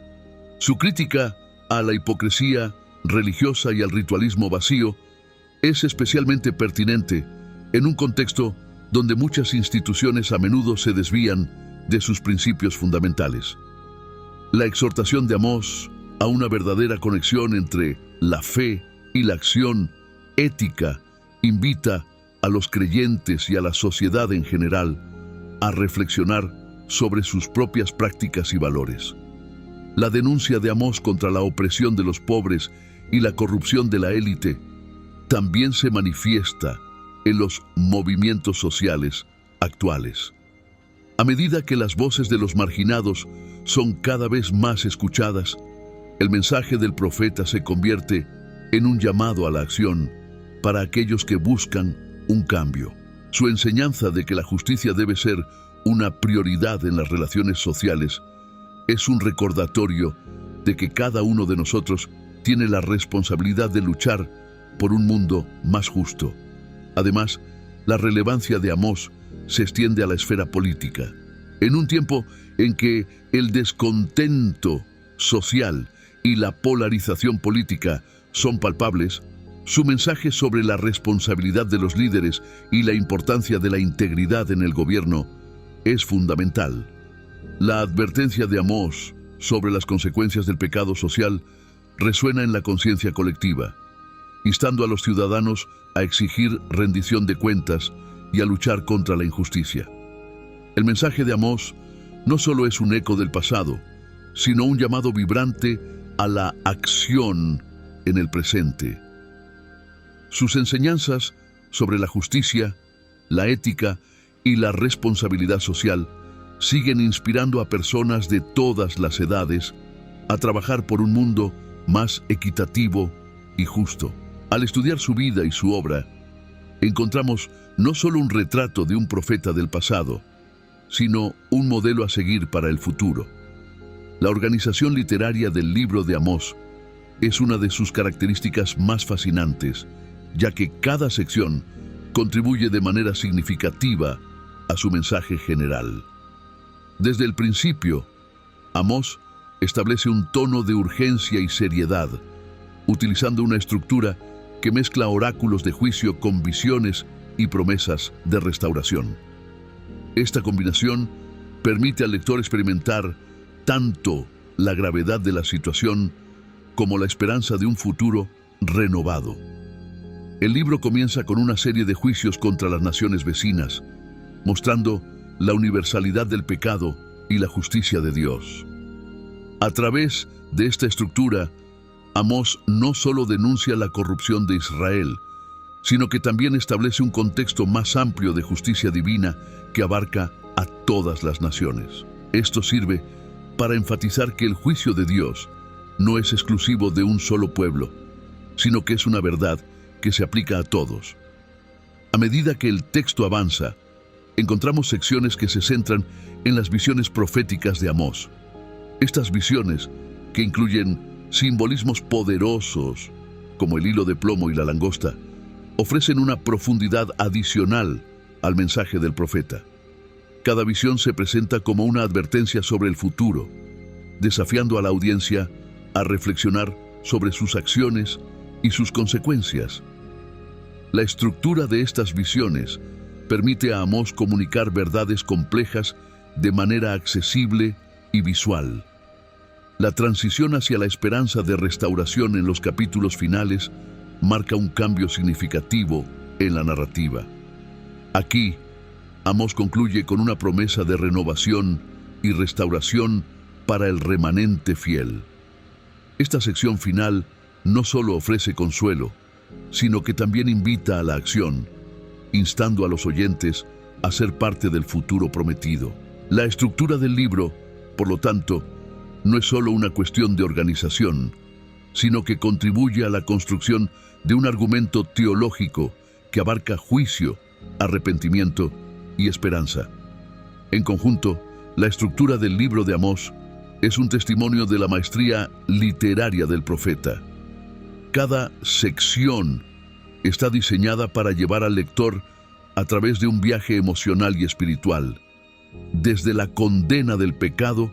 Su crítica a la hipocresía religiosa y al ritualismo vacío es especialmente pertinente en un contexto donde muchas instituciones a menudo se desvían de sus principios fundamentales. La exhortación de Amós a una verdadera conexión entre la fe y la acción ética invita a los creyentes y a la sociedad en general a reflexionar sobre sus propias prácticas y valores. La denuncia de Amós contra la opresión de los pobres y la corrupción de la élite también se manifiesta en los movimientos sociales actuales. A medida que las voces de los marginados son cada vez más escuchadas, el mensaje del profeta se convierte en un llamado a la acción para aquellos que buscan un cambio. Su enseñanza de que la justicia debe ser una prioridad en las relaciones sociales es un recordatorio de que cada uno de nosotros tiene la responsabilidad de luchar por un mundo más justo. Además, la relevancia de Amós se extiende a la esfera política. En un tiempo en que el descontento social y la polarización política son palpables, su mensaje sobre la responsabilidad de los líderes y la importancia de la integridad en el gobierno es fundamental. La advertencia de Amós sobre las consecuencias del pecado social resuena en la conciencia colectiva, instando a los ciudadanos a exigir rendición de cuentas y a luchar contra la injusticia. El mensaje de Amós no solo es un eco del pasado, sino un llamado vibrante a la acción en el presente. Sus enseñanzas sobre la justicia, la ética y la responsabilidad social siguen inspirando a personas de todas las edades a trabajar por un mundo más equitativo y justo. Al estudiar su vida y su obra, encontramos no solo un retrato de un profeta del pasado, sino un modelo a seguir para el futuro. La organización literaria del libro de Amós es una de sus características más fascinantes, ya que cada sección contribuye de manera significativa a su mensaje general. Desde el principio, Amós establece un tono de urgencia y seriedad, utilizando una estructura que mezcla oráculos de juicio con visiones y promesas de restauración. Esta combinación permite al lector experimentar tanto la gravedad de la situación como la esperanza de un futuro renovado. El libro comienza con una serie de juicios contra las naciones vecinas, mostrando la universalidad del pecado y la justicia de Dios. A través de esta estructura, Amós no solo denuncia la corrupción de Israel, sino que también establece un contexto más amplio de justicia divina que abarca a todas las naciones. Esto sirve para enfatizar que el juicio de Dios no es exclusivo de un solo pueblo, sino que es una verdad que se aplica a todos. A medida que el texto avanza, encontramos secciones que se centran en las visiones proféticas de Amós. Estas visiones, que incluyen simbolismos poderosos, como el hilo de plomo y la langosta, ofrecen una profundidad adicional al mensaje del profeta. Cada visión se presenta como una advertencia sobre el futuro, desafiando a la audiencia a reflexionar sobre sus acciones y sus consecuencias. La estructura de estas visiones permite a Amós comunicar verdades complejas de manera accesible y visual. La transición hacia la esperanza de restauración en los capítulos finales marca un cambio significativo en la narrativa. Aquí, Amós concluye con una promesa de renovación y restauración para el remanente fiel. Esta sección final no solo ofrece consuelo, sino que también invita a la acción, instando a los oyentes a ser parte del futuro prometido. La estructura del libro, por lo tanto, no es solo una cuestión de organización, sino que contribuye a la construcción de un argumento teológico que abarca juicio, arrepentimiento y esperanza. En conjunto, la estructura del libro de Amós es un testimonio de la maestría literaria del profeta. Cada sección está diseñada para llevar al lector a través de un viaje emocional y espiritual, desde la condena del pecado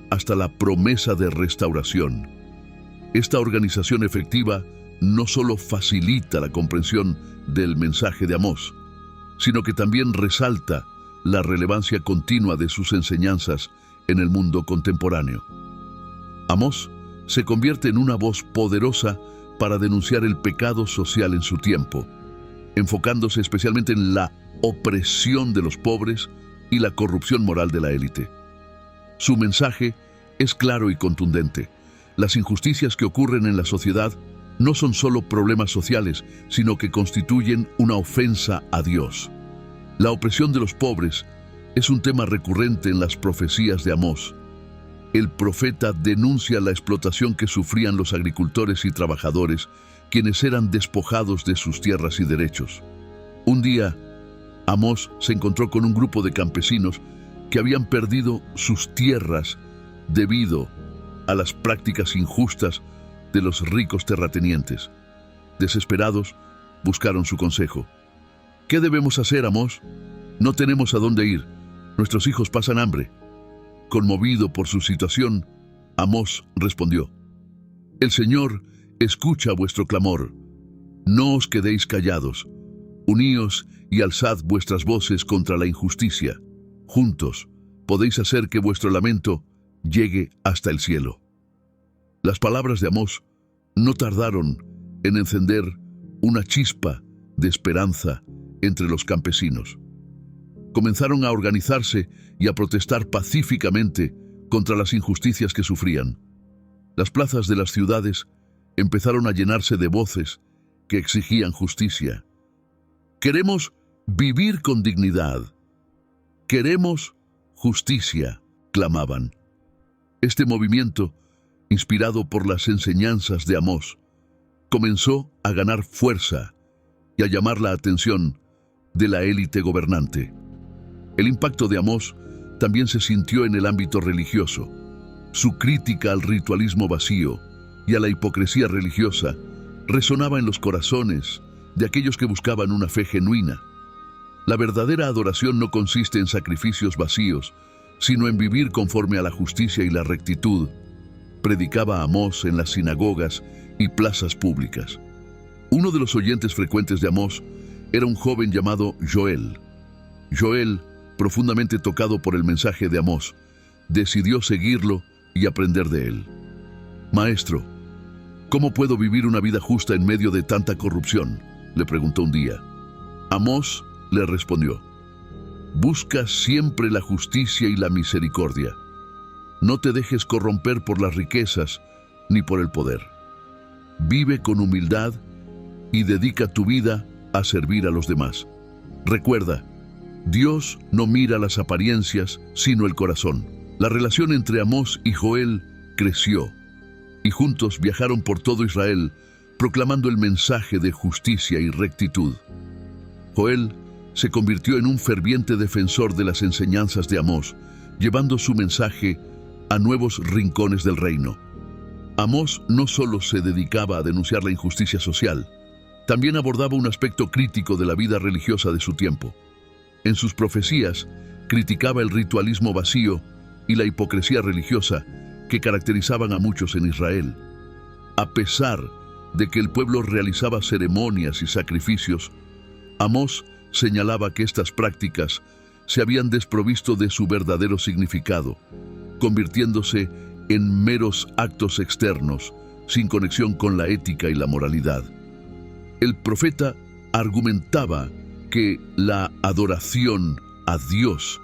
hasta la promesa de restauración. Esta organización efectiva no solo facilita la comprensión del mensaje de Amós, sino que también resalta la relevancia continua de sus enseñanzas en el mundo contemporáneo. Amós se convierte en una voz poderosa para denunciar el pecado social en su tiempo, enfocándose especialmente en la opresión de los pobres y la corrupción moral de la élite. Su mensaje es claro y contundente. Las injusticias que ocurren en la sociedad no son solo problemas sociales, sino que constituyen una ofensa a Dios. La opresión de los pobres es un tema recurrente en las profecías de Amós. El profeta denuncia la explotación que sufrían los agricultores y trabajadores, quienes eran despojados de sus tierras y derechos. Un día, Amós se encontró con un grupo de campesinos que habían perdido sus tierras debido a las prácticas injustas de los ricos terratenientes. Desesperados, buscaron su consejo. ¿Qué debemos hacer, Amós? No tenemos a dónde ir. Nuestros hijos pasan hambre. Conmovido por su situación, Amós respondió: El Señor escucha vuestro clamor. No os quedéis callados. Uníos y alzad vuestras voces contra la injusticia. Juntos podéis hacer que vuestro lamento llegue hasta el cielo. Las palabras de Amós no tardaron en encender una chispa de esperanza entre los campesinos. Comenzaron a organizarse y a protestar pacíficamente contra las injusticias que sufrían. Las plazas de las ciudades empezaron a llenarse de voces que exigían justicia. Queremos vivir con dignidad. Queremos justicia, clamaban. Este movimiento, inspirado por las enseñanzas de Amós, comenzó a ganar fuerza y a llamar la atención de la élite gobernante. El impacto de Amós también se sintió en el ámbito religioso. Su crítica al ritualismo vacío y a la hipocresía religiosa resonaba en los corazones de aquellos que buscaban una fe genuina. La verdadera adoración no consiste en sacrificios vacíos, sino en vivir conforme a la justicia y la rectitud, predicaba Amós en las sinagogas y plazas públicas. Uno de los oyentes frecuentes de Amós era un joven llamado Joel. Joel, profundamente tocado por el mensaje de Amós, decidió seguirlo y aprender de él. Maestro, ¿cómo puedo vivir una vida justa en medio de tanta corrupción?, le preguntó un día. Amós le respondió: Busca siempre la justicia y la misericordia. No te dejes corromper por las riquezas ni por el poder. Vive con humildad y dedica tu vida a servir a los demás. Recuerda, Dios no mira las apariencias, sino el corazón. La relación entre Amós y Joel creció, y juntos viajaron por todo Israel, proclamando el mensaje de justicia y rectitud. Joel se convirtió en un ferviente defensor de las enseñanzas de Amós, llevando su mensaje a nuevos rincones del reino. Amós no solo se dedicaba a denunciar la injusticia social, también abordaba un aspecto crítico de la vida religiosa de su tiempo. En sus profecías, criticaba el ritualismo vacío y la hipocresía religiosa que caracterizaban a muchos en Israel. A pesar de que el pueblo realizaba ceremonias y sacrificios, Amós señalaba que estas prácticas se habían desprovisto de su verdadero significado, convirtiéndose en meros actos externos, sin conexión con la ética y la moralidad. El profeta argumentaba que la adoración a Dios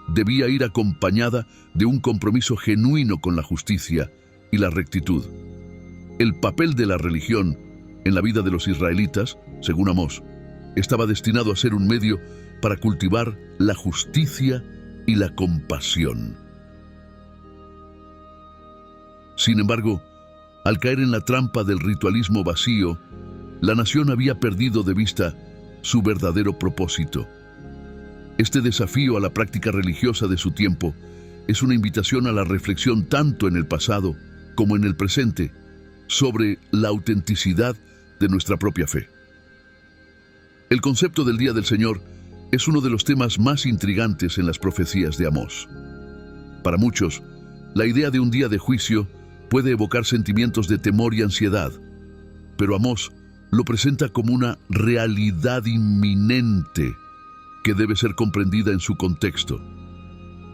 debía ir acompañada de un compromiso genuino con la justicia y la rectitud. El papel de la religión en la vida de los israelitas, según Amós, estaba destinado a ser un medio para cultivar la justicia y la compasión. Sin embargo, al caer en la trampa del ritualismo vacío, la nación había perdido de vista su verdadero propósito. Este desafío a la práctica religiosa de su tiempo es una invitación a la reflexión tanto en el pasado como en el presente sobre la autenticidad de nuestra propia fe. El concepto del Día del Señor es uno de los temas más intrigantes en las profecías de Amós. Para muchos, la idea de un día de juicio puede evocar sentimientos de temor y ansiedad, pero Amós lo presenta como una realidad inminente que debe ser comprendida en su contexto.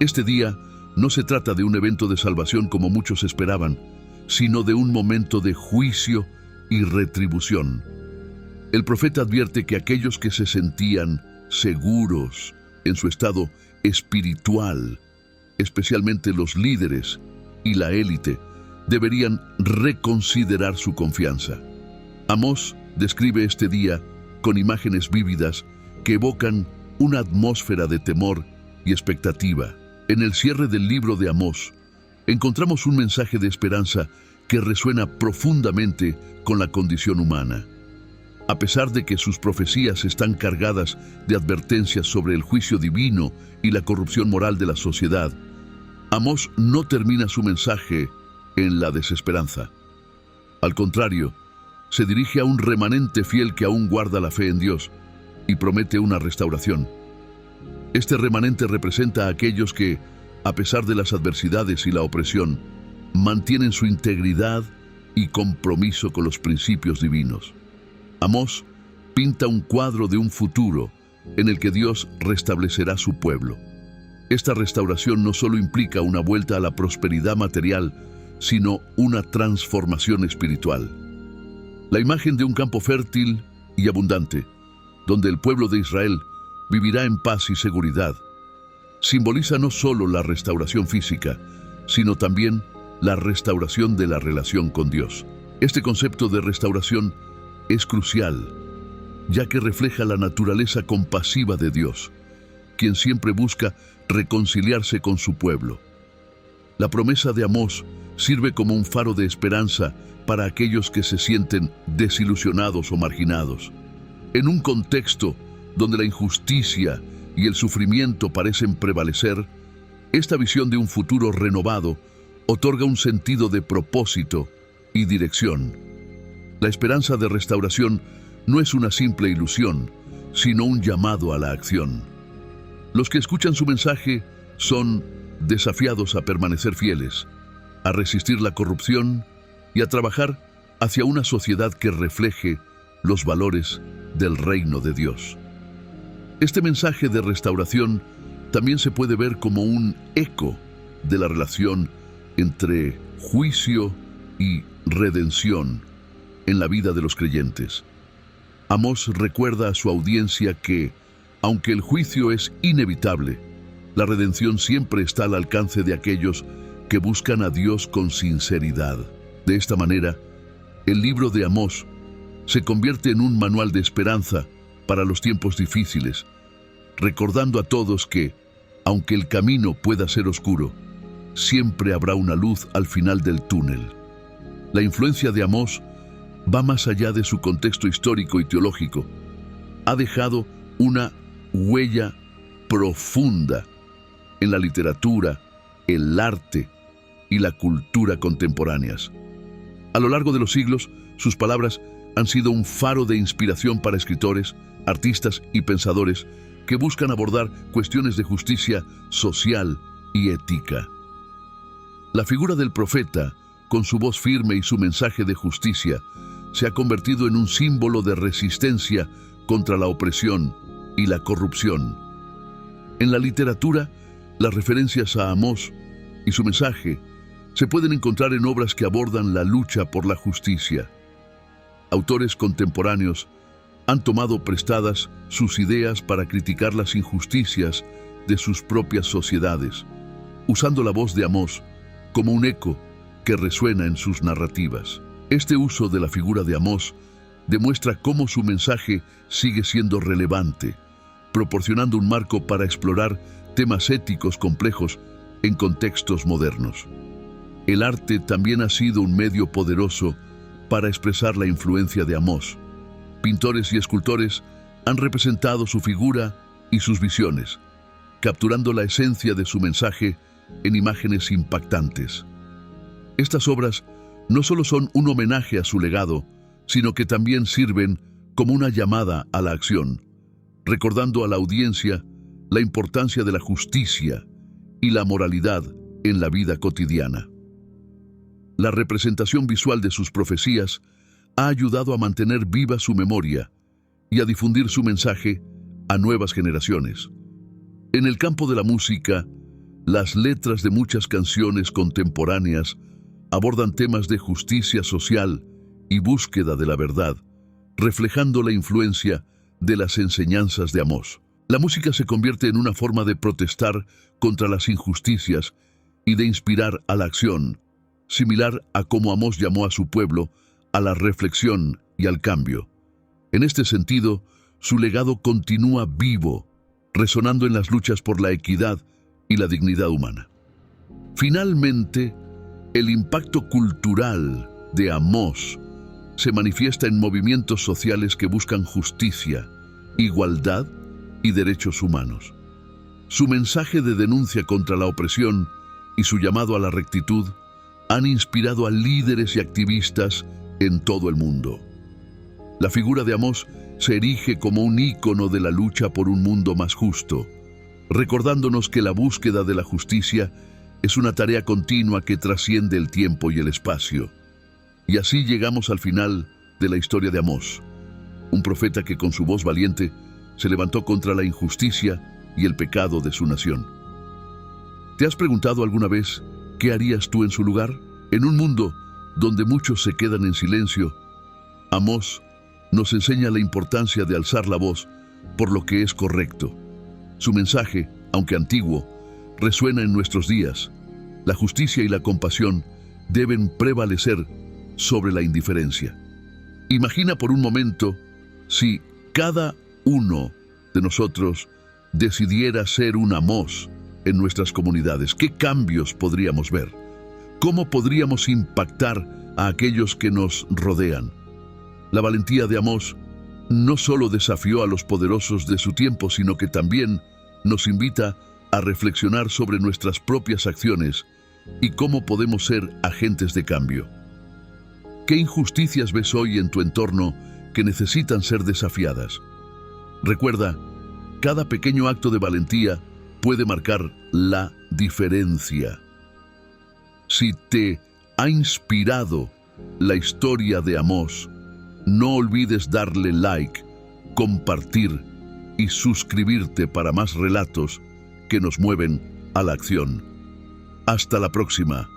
Este día no se trata de un evento de salvación como muchos esperaban, sino de un momento de juicio y retribución. El profeta advierte que aquellos que se sentían seguros en su estado espiritual, especialmente los líderes y la élite, deberían reconsiderar su confianza. Amós describe este día con imágenes vívidas que evocan una atmósfera de temor y expectativa. En el cierre del libro de Amós, encontramos un mensaje de esperanza que resuena profundamente con la condición humana. A pesar de que sus profecías están cargadas de advertencias sobre el juicio divino y la corrupción moral de la sociedad, Amós no termina su mensaje en la desesperanza. Al contrario, se dirige a un remanente fiel que aún guarda la fe en Dios y promete una restauración. Este remanente representa a aquellos que, a pesar de las adversidades y la opresión, mantienen su integridad y compromiso con los principios divinos. Amós pinta un cuadro de un futuro en el que Dios restablecerá su pueblo. Esta restauración no solo implica una vuelta a la prosperidad material, sino una transformación espiritual. La imagen de un campo fértil y abundante, donde el pueblo de Israel vivirá en paz y seguridad, simboliza no solo la restauración física, sino también la restauración de la relación con Dios. Este concepto de restauración es crucial, ya que refleja la naturaleza compasiva de Dios, quien siempre busca reconciliarse con su pueblo. La promesa de Amós sirve como un faro de esperanza para aquellos que se sienten desilusionados o marginados. En un contexto donde la injusticia y el sufrimiento parecen prevalecer, esta visión de un futuro renovado otorga un sentido de propósito y dirección. La esperanza de restauración no es una simple ilusión, sino un llamado a la acción. Los que escuchan su mensaje son desafiados a permanecer fieles, a resistir la corrupción y a trabajar hacia una sociedad que refleje los valores del reino de Dios. Este mensaje de restauración también se puede ver como un eco de la relación entre juicio y redención en la vida de los creyentes. Amós recuerda a su audiencia que, aunque el juicio es inevitable, la redención siempre está al alcance de aquellos que buscan a Dios con sinceridad. De esta manera, el libro de Amós se convierte en un manual de esperanza para los tiempos difíciles, recordando a todos que, aunque el camino pueda ser oscuro, siempre habrá una luz al final del túnel. La influencia de Amós va más allá de su contexto histórico y teológico. Ha dejado una huella profunda en la literatura, el arte y la cultura contemporáneas. A lo largo de los siglos, sus palabras han sido un faro de inspiración para escritores, artistas y pensadores que buscan abordar cuestiones de justicia social y ética. La figura del profeta, con su voz firme y su mensaje de justicia, se ha convertido en un símbolo de resistencia contra la opresión y la corrupción. En la literatura, las referencias a Amós y su mensaje se pueden encontrar en obras que abordan la lucha por la justicia. Autores contemporáneos han tomado prestadas sus ideas para criticar las injusticias de sus propias sociedades, usando la voz de Amós como un eco que resuena en sus narrativas. Este uso de la figura de Amós demuestra cómo su mensaje sigue siendo relevante, proporcionando un marco para explorar temas éticos complejos en contextos modernos. El arte también ha sido un medio poderoso para expresar la influencia de Amós. Pintores y escultores han representado su figura y sus visiones, capturando la esencia de su mensaje en imágenes impactantes. Estas obras no solo son un homenaje a su legado, sino que también sirven como una llamada a la acción, recordando a la audiencia la importancia de la justicia y la moralidad en la vida cotidiana. La representación visual de sus profecías ha ayudado a mantener viva su memoria y a difundir su mensaje a nuevas generaciones. En el campo de la música, las letras de muchas canciones contemporáneas abordan temas de justicia social y búsqueda de la verdad, reflejando la influencia de las enseñanzas de Amós. La música se convierte en una forma de protestar contra las injusticias y de inspirar a la acción, similar a cómo Amós llamó a su pueblo a la reflexión y al cambio. En este sentido, su legado continúa vivo, resonando en las luchas por la equidad y la dignidad humana. Finalmente, el impacto cultural de Amós se manifiesta en movimientos sociales que buscan justicia, igualdad y derechos humanos. Su mensaje de denuncia contra la opresión y su llamado a la rectitud han inspirado a líderes y activistas en todo el mundo. La figura de Amós se erige como un ícono de la lucha por un mundo más justo, recordándonos que la búsqueda de la justicia es una tarea continua que trasciende el tiempo y el espacio. Y así llegamos al final de la historia de Amós, un profeta que con su voz valiente se levantó contra la injusticia y el pecado de su nación. ¿Te has preguntado alguna vez qué harías tú en su lugar? En un mundo donde muchos se quedan en silencio, Amós nos enseña la importancia de alzar la voz por lo que es correcto. Su mensaje, aunque antiguo, resuena en nuestros días. La justicia y la compasión deben prevalecer sobre la indiferencia. Imagina por un momento si cada uno de nosotros decidiera ser un Amós en nuestras comunidades. ¿Qué cambios podríamos ver? ¿Cómo podríamos impactar a aquellos que nos rodean? La valentía de Amós no solo desafió a los poderosos de su tiempo, sino que también nos invita a reflexionar sobre nuestras propias acciones y cómo podemos ser agentes de cambio. ¿Qué injusticias ves hoy en tu entorno que necesitan ser desafiadas? Recuerda, cada pequeño acto de valentía puede marcar la diferencia. Si te ha inspirado la historia de Amós, no olvides darle like, compartir y suscribirte para más relatos que nos mueven a la acción. Hasta la próxima.